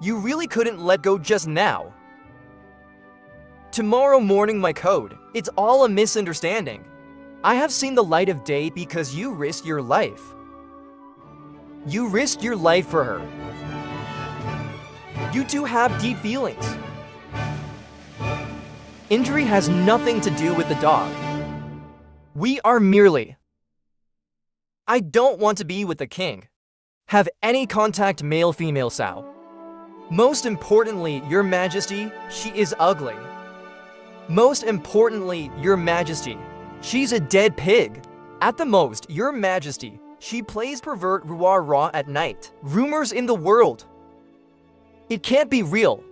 You really couldn't let go just now. Tomorrow morning, my code. It's all a misunderstanding. I have seen the light of day because you risked your life. You risked your life for her. You two have deep feelings. Injury has nothing to do with the dog. We are merely... I don't want to be with the king. Have any contact male-female sow. Most importantly, Your Majesty, she is ugly. Most importantly, Your Majesty, she's a dead pig. At the most, Your Majesty, she plays pervert rah-rah at night. Rumors in the world. It can't be real.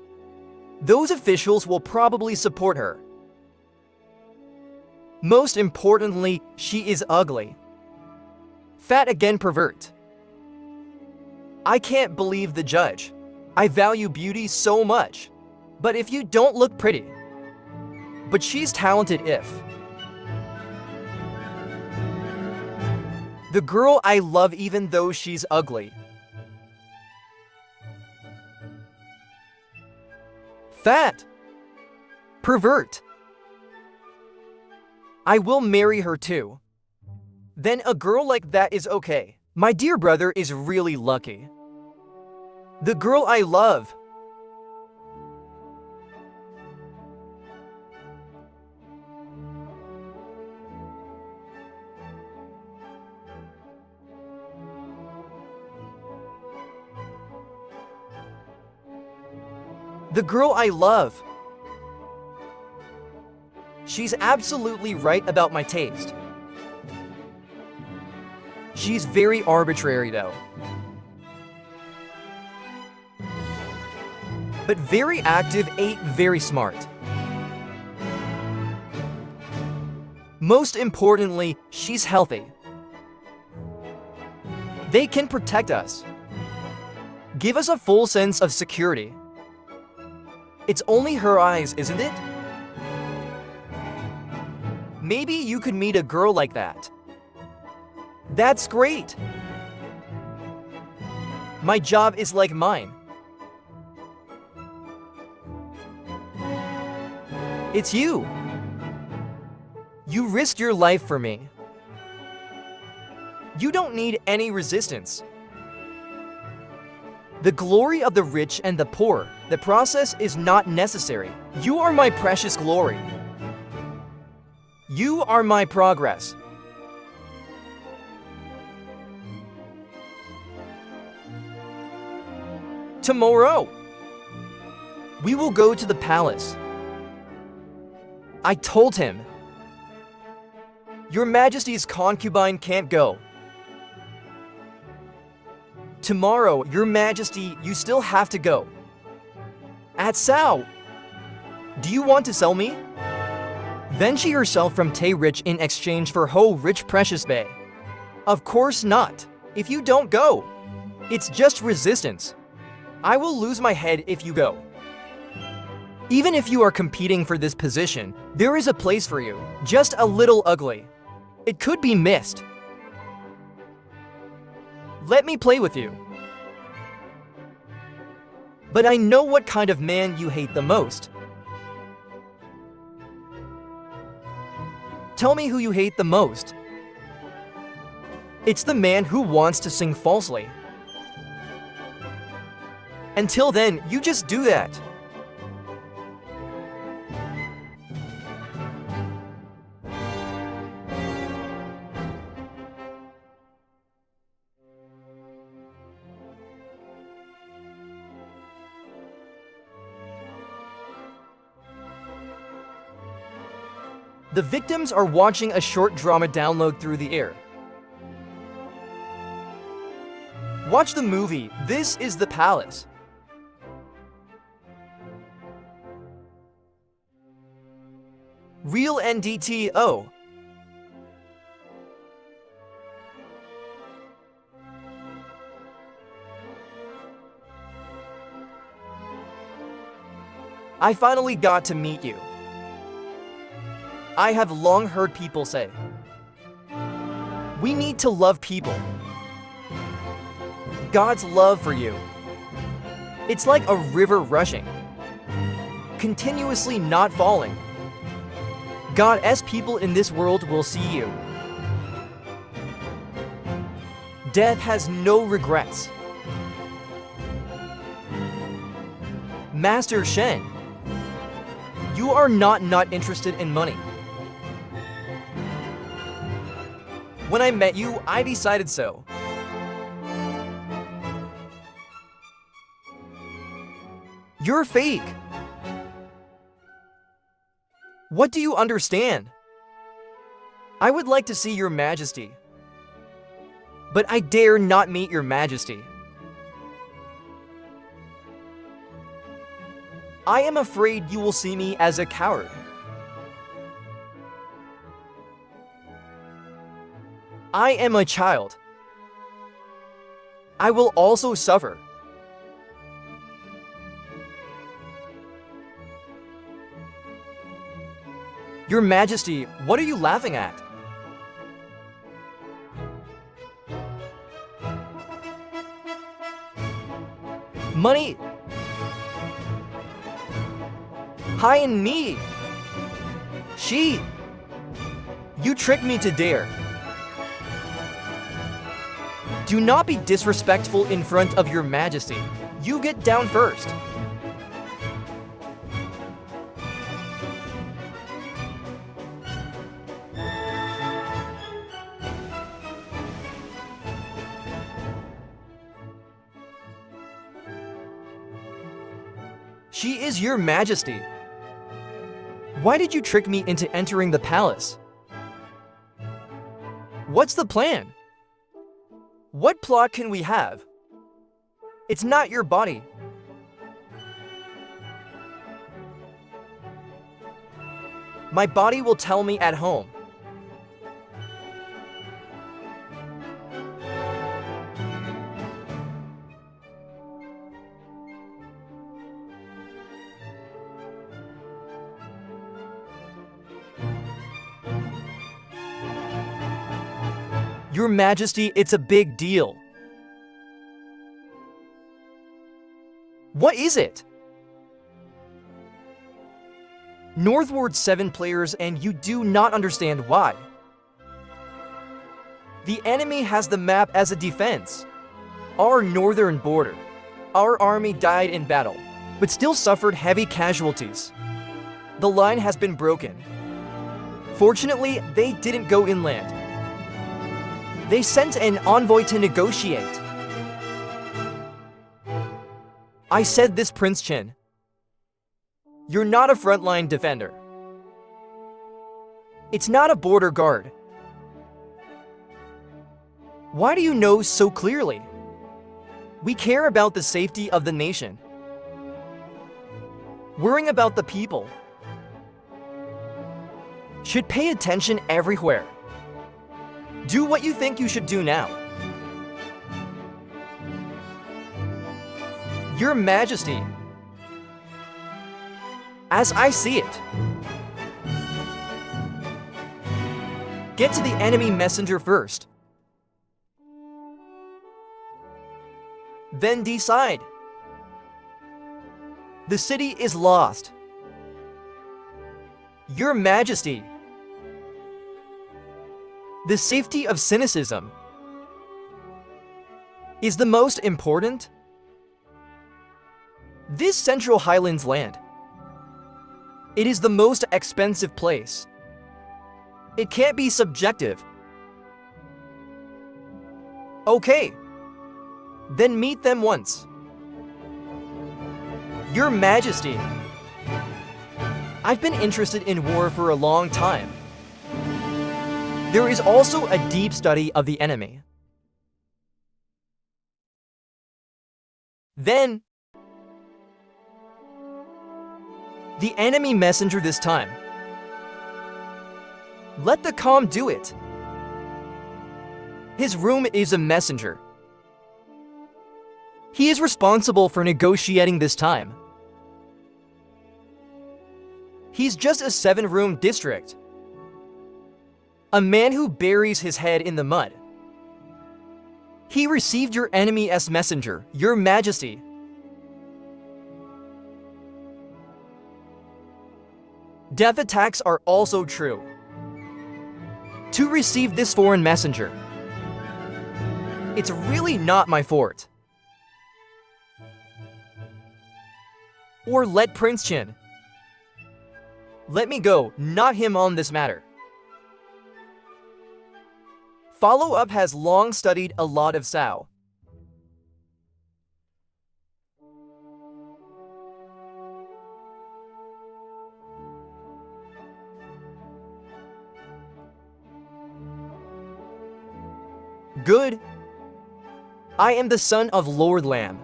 Those officials will probably support her. Most importantly, she is ugly. Fat again pervert. I can't believe the judge. I value beauty so much. But if you don't look pretty. But she's talented if. The girl I love even though she's ugly. Fat. Pervert. I will marry her too. Then a girl like that is okay. My dear brother is really lucky. The girl I love. The girl I love. She's absolutely right about my taste. She's very arbitrary though. But very active, very smart. Most importantly, she's healthy. They can protect us. Give us a full sense of security. It's only her eyes, isn't it? Maybe you could meet a girl like that. That's great. My job is like mine. It's you. You risked your life for me. You don't need any resistance. The glory of the rich and the poor, the process is not necessary. You are my precious glory. You are my progress. Tomorrow, we will go to the palace. I told him. Your Majesty's concubine can't go. Tomorrow, Your Majesty, you still have to go. At Sao. Do you want to sell me? Then she herself from Tay Rich in exchange for Ho Rich Precious Bay. Of course not. If you don't go, it's just resistance. I will lose my head if you go. Even if you are competing for this position, there is a place for you, just a little ugly. It could be missed. Let me play with you. But I know what kind of man you hate the most. Tell me who you hate the most. It's the man who wants to sing falsely. Until then, you just do that. The victims are watching a short drama download through the air. Watch the movie, This is the Palace. Real NDTO. I finally got to meet you. I have long heard people say, we need to love people. God's love for you. It's like a river rushing, continuously not falling. God's people in this world will see you. Death has no regrets. Master Shen, you are not interested in money. When I met you, I decided so. You're fake. What do you understand? I would like to see Your Majesty, but I dare not meet Your Majesty. I am afraid you will see me as a coward. I am a child. I will also suffer. Your Majesty, what are you laughing at? Money. Hi and me. She. You tricked me to dare. Do not be disrespectful in front of Your Majesty. You get down first. She is Your Majesty. Why did you trick me into entering the palace? What's the plan? What plot can we have? It's not your body. My body will tell me at home. Your Majesty, it's a big deal. What is it? Northward 7 players and you do not understand why. The enemy has the map as a defense. Our northern border. Our army died in battle, but still suffered heavy casualties. The line has been broken. Fortunately, they didn't go inland. They sent an envoy to negotiate. I said this, Prince Chen. You're not a frontline defender. It's not a border guard. Why do you know so clearly? We care about the safety of the nation. Worrying about the people should pay attention everywhere. Do what you think you should do now. Your Majesty, as I see it, get to the enemy messenger first. Then decide. The city is lost. Your Majesty, the safety of cynicism is the most important. This Central Highlands land, it is the most expensive place. It can't be subjective. Okay, then meet them once. Your Majesty, I've been interested in war for a long time. There is also a deep study of the enemy. Then, the enemy messenger this time. Let the calm do it. His room is a messenger. He is responsible for negotiating this time. He's just a 7-room district. A man who buries his head in the mud. He received your enemy as messenger, Your Majesty. Death attacks are also true. To receive this foreign messenger, it's really not my fort. Or let Prince Chin. Let me go, not him on this matter. Follow-up has long studied a lot of Sao. Good. I am the son of Lord Lam.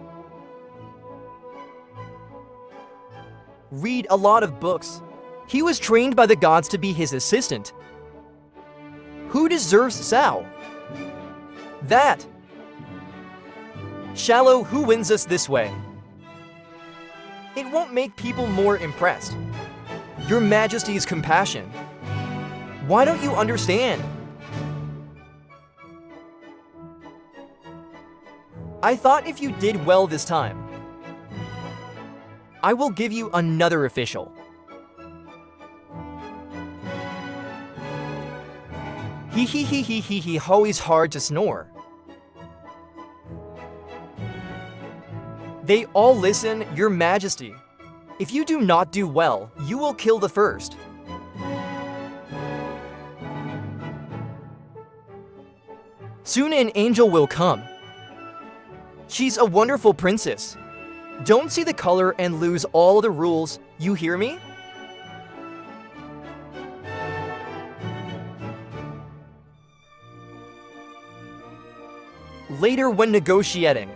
Read a lot of books. He was trained by the gods to be his assistant. Who deserves Sao? That. Shallow, who wins us this way? It won't make people more impressed. Your Majesty's compassion. Why don't you understand? I thought if you did well this time, I will give you another official. He, always hard to snore. They all listen, Your Majesty. If you do not do well, you will kill the first. Soon an angel will come. She's a wonderful princess. Don't see the color and lose all the rules, you hear me? Later when negotiating,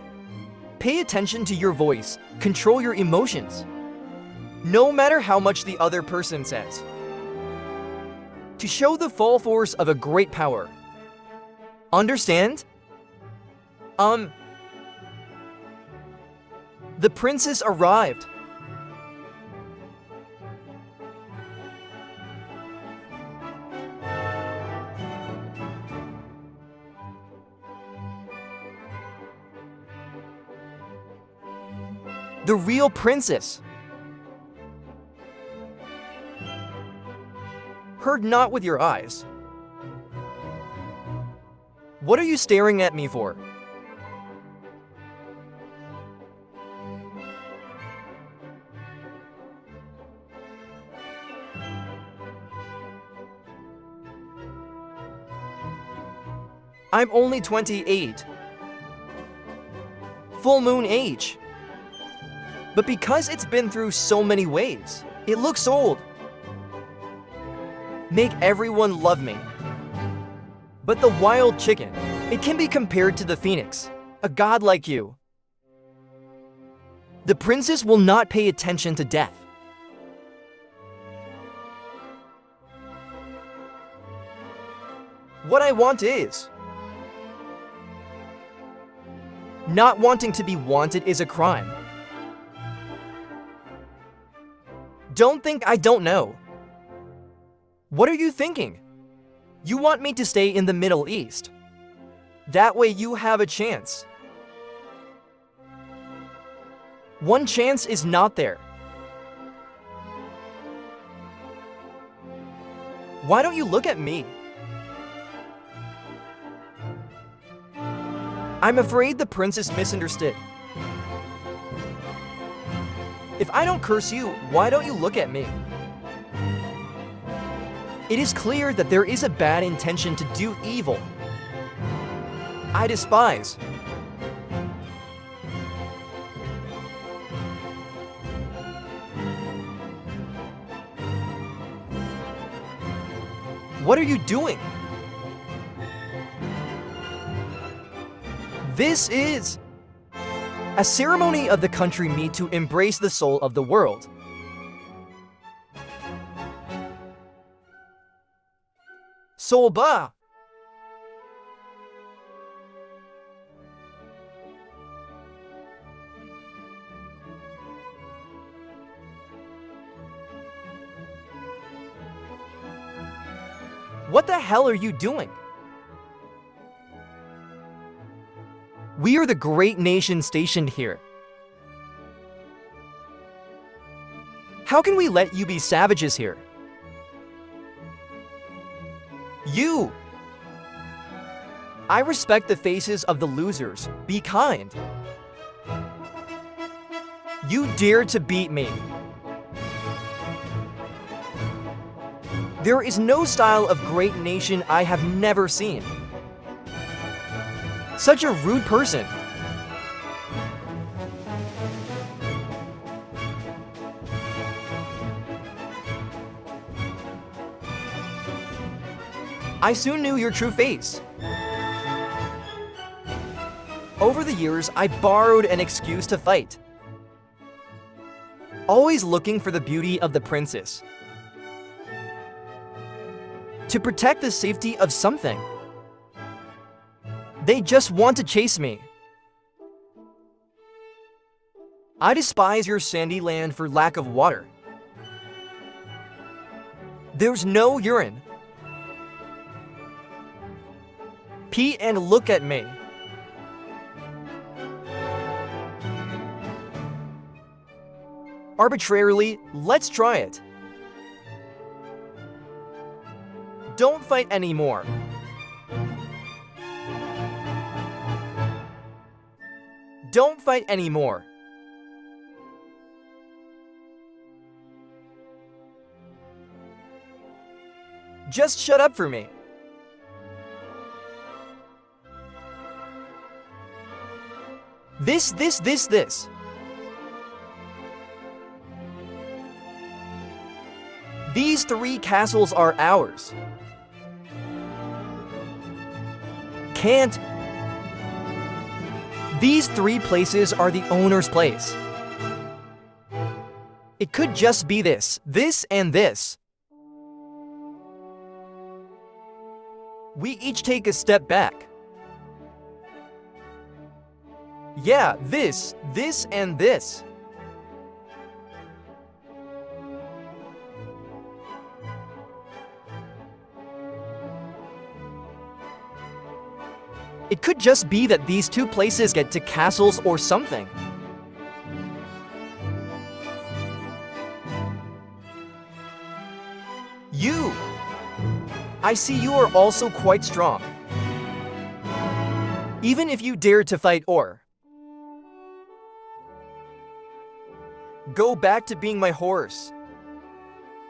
pay attention to your voice, control your emotions. No matter how much the other person says. To show the full force of a great power. Understand? The princess arrived. The real princess. Heard not with your eyes. What are you staring at me for? I'm only 28. Full moon age. But because it's been through so many waves, it looks old. Make everyone love me. But the wild chicken It can be compared to the phoenix, a god like you. The princess will not pay attention to death. What I want is... Not wanting to be wanted is a crime. Don't think I don't know. What are you thinking? You want me to stay in the Middle East. That way you have a chance. One chance is not there. Why don't you look at me? I'm afraid the princess misunderstood. If I don't curse you, why don't you look at me? It is clear that there is a bad intention to do evil. I despise. What are you doing? This is a ceremony of the country meet to embrace the soul of the world. Solba. What the hell are you doing? We are the great nation stationed here. How can we let you be savages here? You! I respect the faces of the losers. Be kind. You dare to beat me. There is no style of great nation I have never seen. Such a rude person. I soon knew your true face. Over the years, I borrowed an excuse to fight. Always looking for the beauty of the princess. To protect the safety of something. They just want to chase me. I despise your sandy land for lack of water. There's no urine. Pee and look at me. Arbitrarily, let's try it. Don't fight anymore. Don't fight anymore. Just shut up for me. This. These 3 castles are ours. Can't. These 3 places are the owner's place. It could just be this, and this. We each take a step back. Yeah, this, and this. It could just be that these 2 places get to castles or something. You! I see you are also quite strong. Even if you dare to fight or go back to being my horse.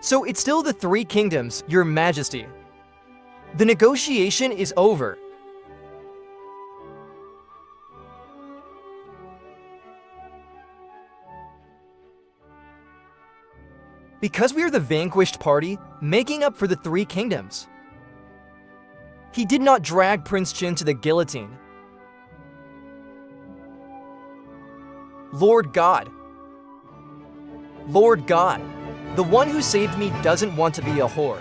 So it's still the 3 kingdoms, Your Majesty. The negotiation is over. Because we are the vanquished party, making up for the 3 kingdoms. He did not drag Prince Chin to the guillotine. Lord God. Lord God, the one who saved me doesn't want to be a whore.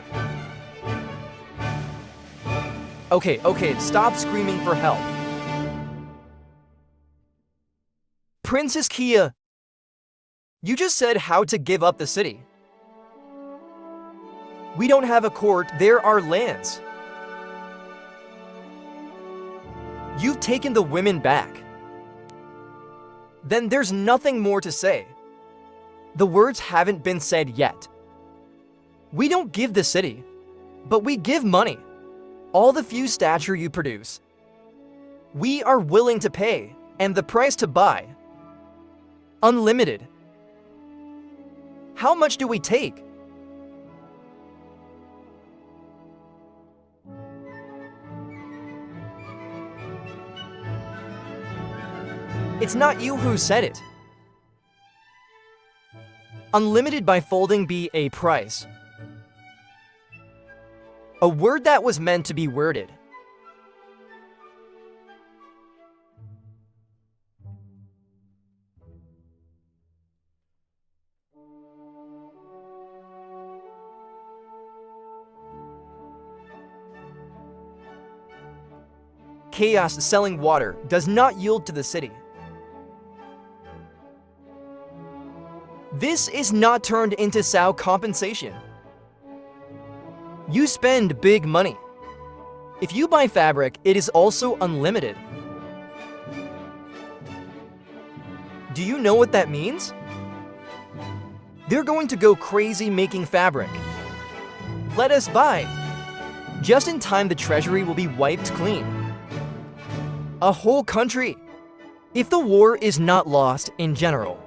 Okay, stop screaming for help. Princess Kia, you just said how to give up the city. We don't have a court, there are lands. You've taken the women back. Then there's nothing more to say. The words haven't been said yet. We don't give the city, but we give money. All the few stature you produce. We are willing to pay, and the price to buy. Unlimited. How much do we take? It's not you who said it. Unlimited by folding be a price. A word that was meant to be worded. Chaos selling water does not yield to the city. This is not turned into sow compensation. You spend big money. If you buy fabric, it is also unlimited. Do you know what that means? They're going to go crazy making fabric. Let us buy. Just in time, the treasury will be wiped clean. A whole country. If the war is not lost in general.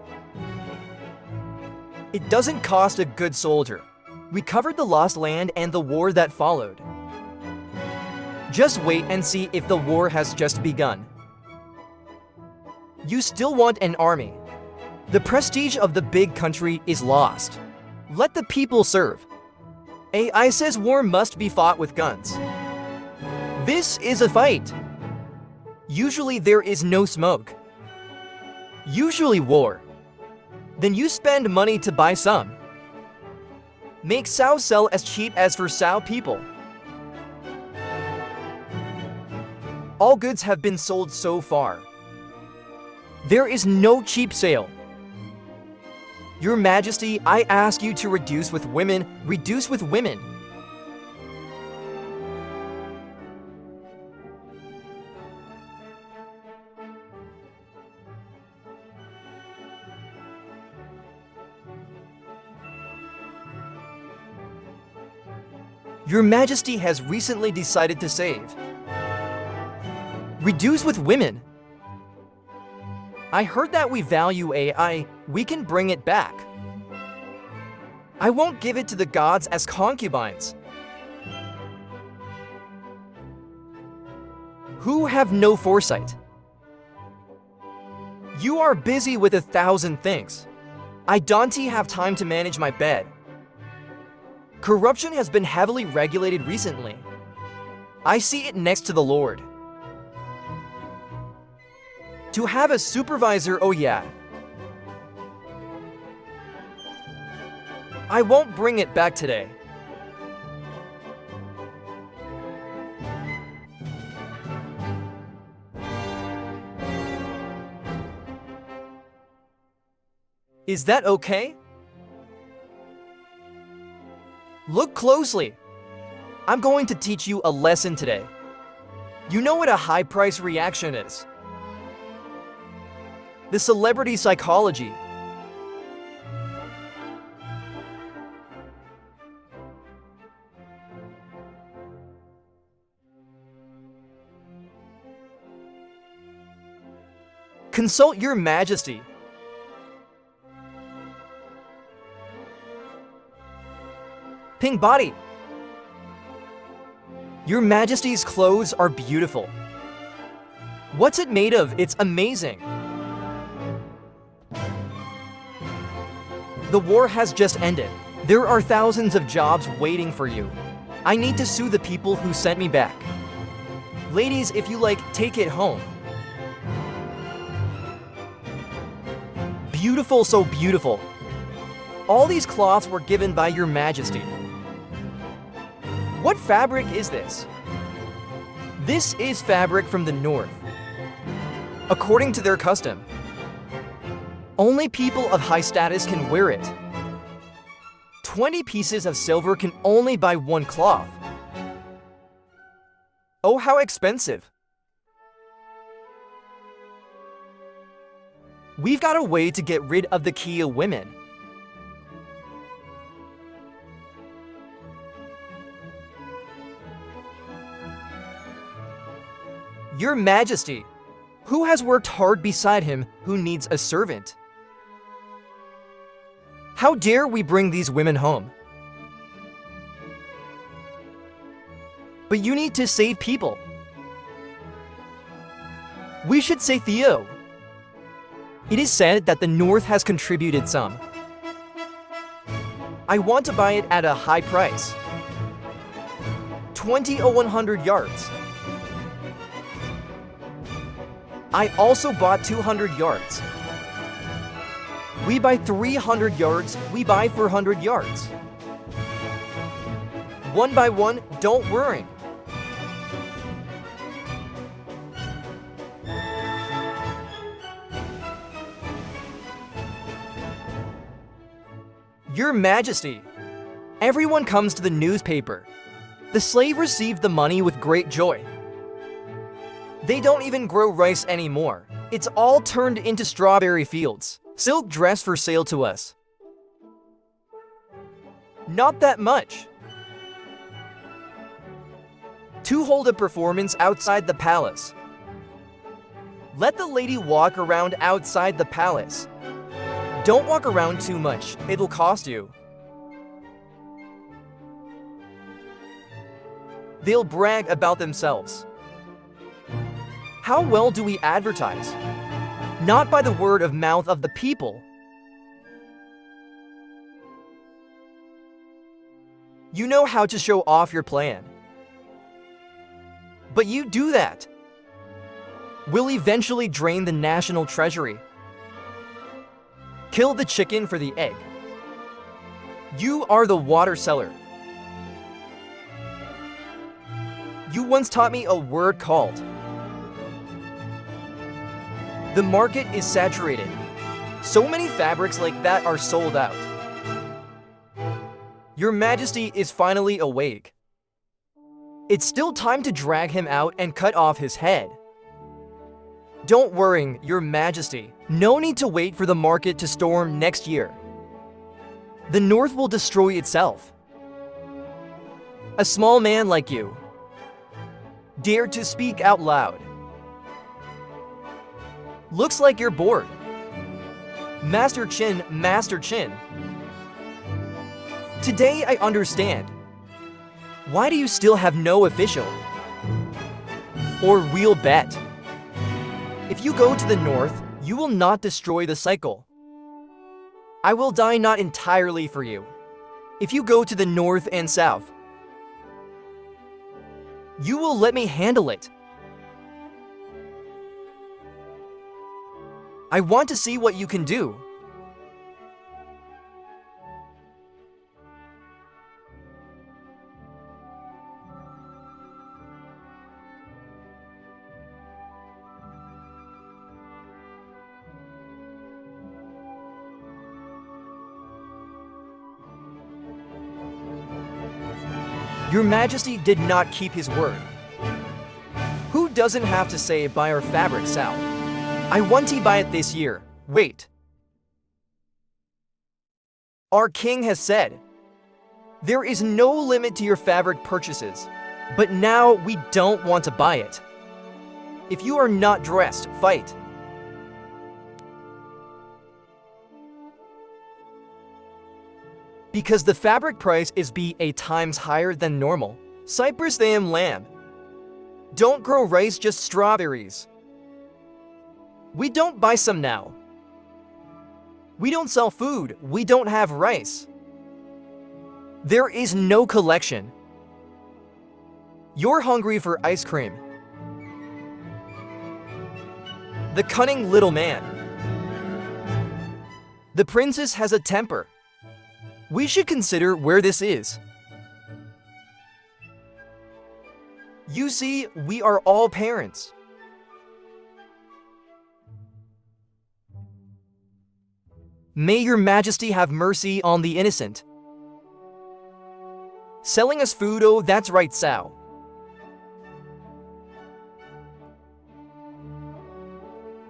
It doesn't cost a good soldier. We covered the lost land and the war that followed. Just wait and see if the war has just begun. You still want an army. The prestige of the big country is lost. Let the people serve. AI says war must be fought with guns. This is a fight. Usually there is no smoke. Usually war. Then you spend money to buy some. Make sow sell as cheap as for sow people. All goods have been sold so far. There is no cheap sale. Your Majesty, I ask you to reduce with women, reduce with women. Your Majesty has recently decided to save. Reduce with women. I heard that we value AI, we can bring it back. I won't give it to the gods as concubines. Who have no foresight? You are busy with 1,000 things. I don't have time to manage my bed. Corruption has been heavily regulated recently. I see it next to the Lord. To have a supervisor, oh yeah. I won't bring it back today. Is that okay? Look closely. I'm going to teach you a lesson today. You know what a high price reaction is? The celebrity psychology. Consult your Majesty. Pink body. Your Majesty's clothes are beautiful. What's it made of? It's amazing. The war has just ended. There are thousands of jobs waiting for you. I need to sue the people who sent me back. Ladies, if you like, take it home. Beautiful, so beautiful. All these cloths were given by your majesty. What fabric is this? This is fabric from the north. According to their custom, only people of high status can wear it. 20 pieces of silver can only buy one cloth. Oh, how expensive. We've got a way to get rid of the Kia women. Your Majesty, who has worked hard beside him who needs a servant? How dare we bring these women home? But you need to save people. We should say Theo. It is said that the North has contributed some. I want to buy it at a high price. 20 or 100 yards. I also bought 200 yards. We buy 300 yards, we buy 400 yards. One by one, don't worry. Your Majesty, everyone comes to the newspaper. The slave received the money with great joy. They don't even grow rice anymore. It's all turned into strawberry fields. Silk dress for sale to us. Not that much. To hold a performance outside the palace. Let the lady walk around outside the palace. Don't walk around too much, it'll cost you. They'll brag about themselves. How well do we advertise? Not by the word of mouth of the people. You know how to show off your plan. But you do that. We'll eventually drain the national treasury. Kill the chicken for the egg. You are the water seller. You once taught me a word called. The market is saturated. So many fabrics like that are sold out. Your Majesty is finally awake. It's still time to drag him out and cut off his head. Don't worry, Your Majesty. No need to wait for the market to storm next year. The North will destroy itself. A small man like you dared to speak out loud. Looks like you're bored. Master Chin, Master Chin. Today I understand. Why do you still have no official or real bet? If you go to the North, you will not destroy the cycle. I will die not entirely for you. If you go to the North and South, you will let me handle it. I want to see what you can do. Your Majesty did not keep his word. Who doesn't have to say buy our fabric south? I want to buy it this year. Wait. Our king has said, there is no limit to your fabric purchases, but now we don't want to buy it. If you are not dressed, fight. Because the fabric price is be 8 times higher than normal. Cyprus them lamb. Don't grow rice, just strawberries. We don't buy some now. We don't sell food, we don't have rice. There is no collection. You're hungry for ice cream. The cunning little man. The princess has a temper. We should consider where this is. You see, we are all parents. May your majesty have mercy on the innocent. Selling us food, oh, that's right, Sao.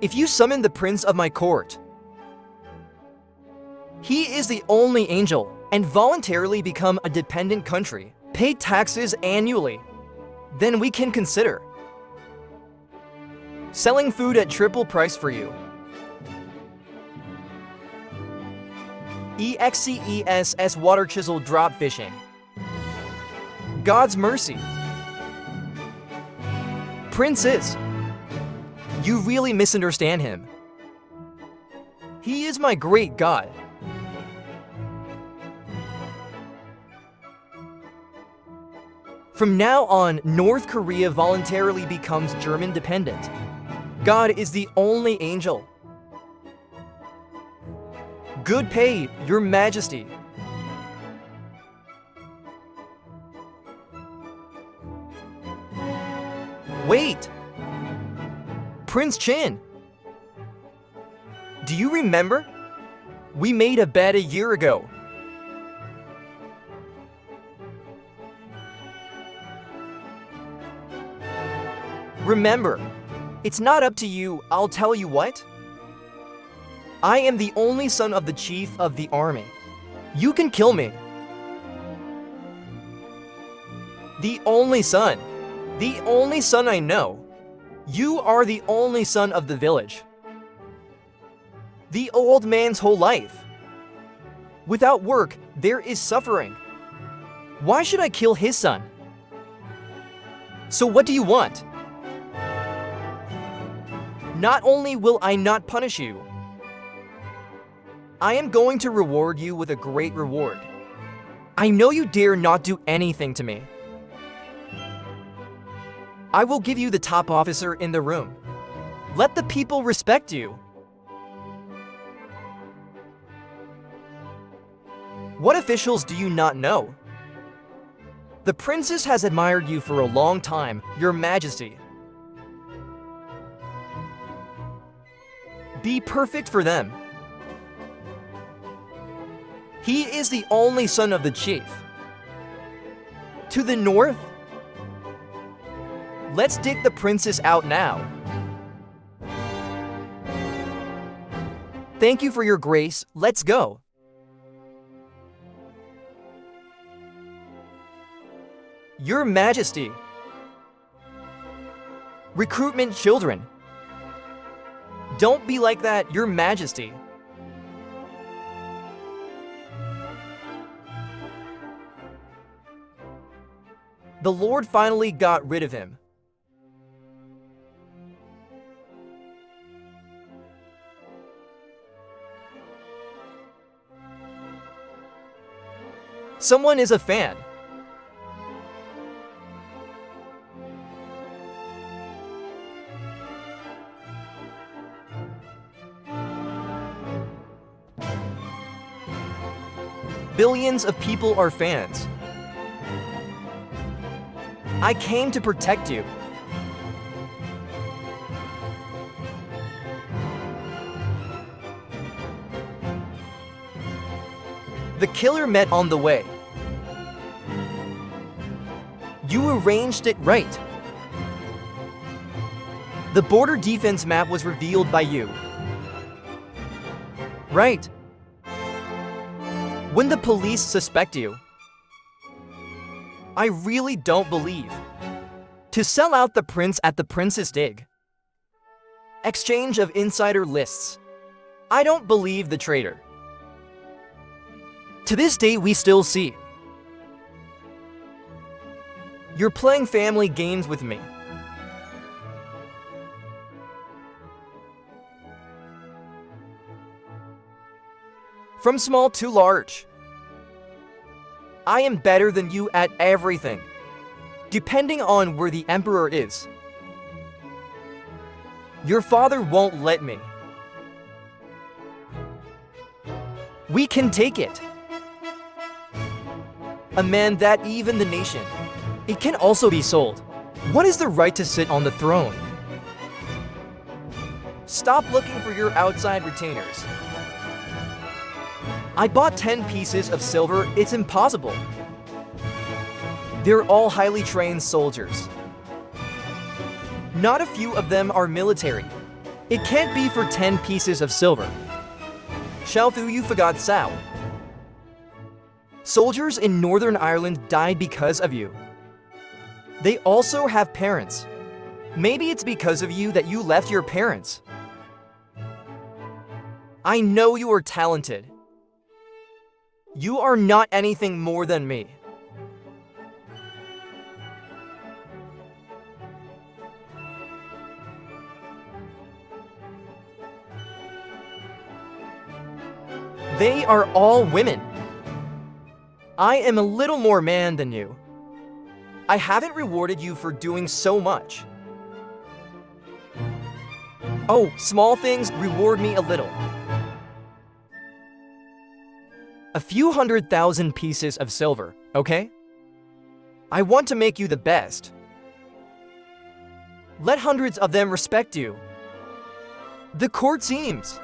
If you summon the prince of my court, he is the only angel, and voluntarily become a dependent country, pay taxes annually, then we can consider selling food at triple price for you. EXCESS water chisel drop fishing. God's mercy. Princess, you really misunderstand him. He is my great God. From now on, North Korea voluntarily becomes German dependent. God is the only angel. Good pay, your majesty. Wait! Prince Chin! Do you remember? We made a bet a year ago. Remember, it's not up to you, I'll tell you what. I am the only son of the chief of the army. You can kill me. The only son I know. You are the only son of the village. The old man's whole life. Without work, there is suffering. Why should I kill his son? So what do you want? Not only will I not punish you, I am going to reward you with a great reward. I know you dare not do anything to me. I will give you the top officer in the room. Let the people respect you. What officials do you not know? The princess has admired you for a long time, Your Majesty. Be perfect for them. He is the only son of the chief. To the north? Let's dig the princess out now. Thank you for your grace. Let's go. Your Majesty. Recruitment children. Don't be like that, Your Majesty. The Lord finally got rid of him. Someone is a fan. Billions of people are fans. I came to protect you. The killer met on the way. You arranged it right. The border defense map was revealed by you. Right. When the police suspect you, I really don't believe. To sell out the prince at the Princess Dig. Exchange of insider lists. I don't believe the traitor. To this day, we still see. You're playing family games with me. From small to large. I am better than you at everything, depending on where the emperor is. Your father won't let me. We can take it. A man that even the nation. It can also be sold. What is the right to sit on the throne? Stop looking for your outside retainers. I bought 10 pieces of silver. It's impossible. They're all highly trained soldiers. Not a few of them are military. It can't be for 10 pieces of silver. Shalthu, you forgot Sao. Soldiers in Northern Ireland died because of you. They also have parents. Maybe it's because of you that you left your parents. I know you are talented. You are not anything more than me. They are all women. I am a little more man than you. I haven't rewarded you for doing so much. Oh, small things reward me a little. A few 100,000 pieces of silver, okay? I want to make you the best. Let hundreds of them respect you. The court seems.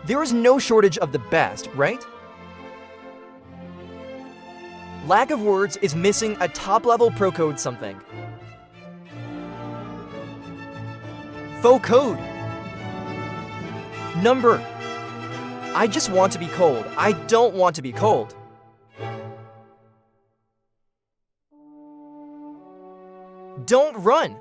There is no shortage of the best, right? Lack of words is missing a top-level pro code something. Faux code. Number. I just want to be cold. I don't want to be cold. Don't run.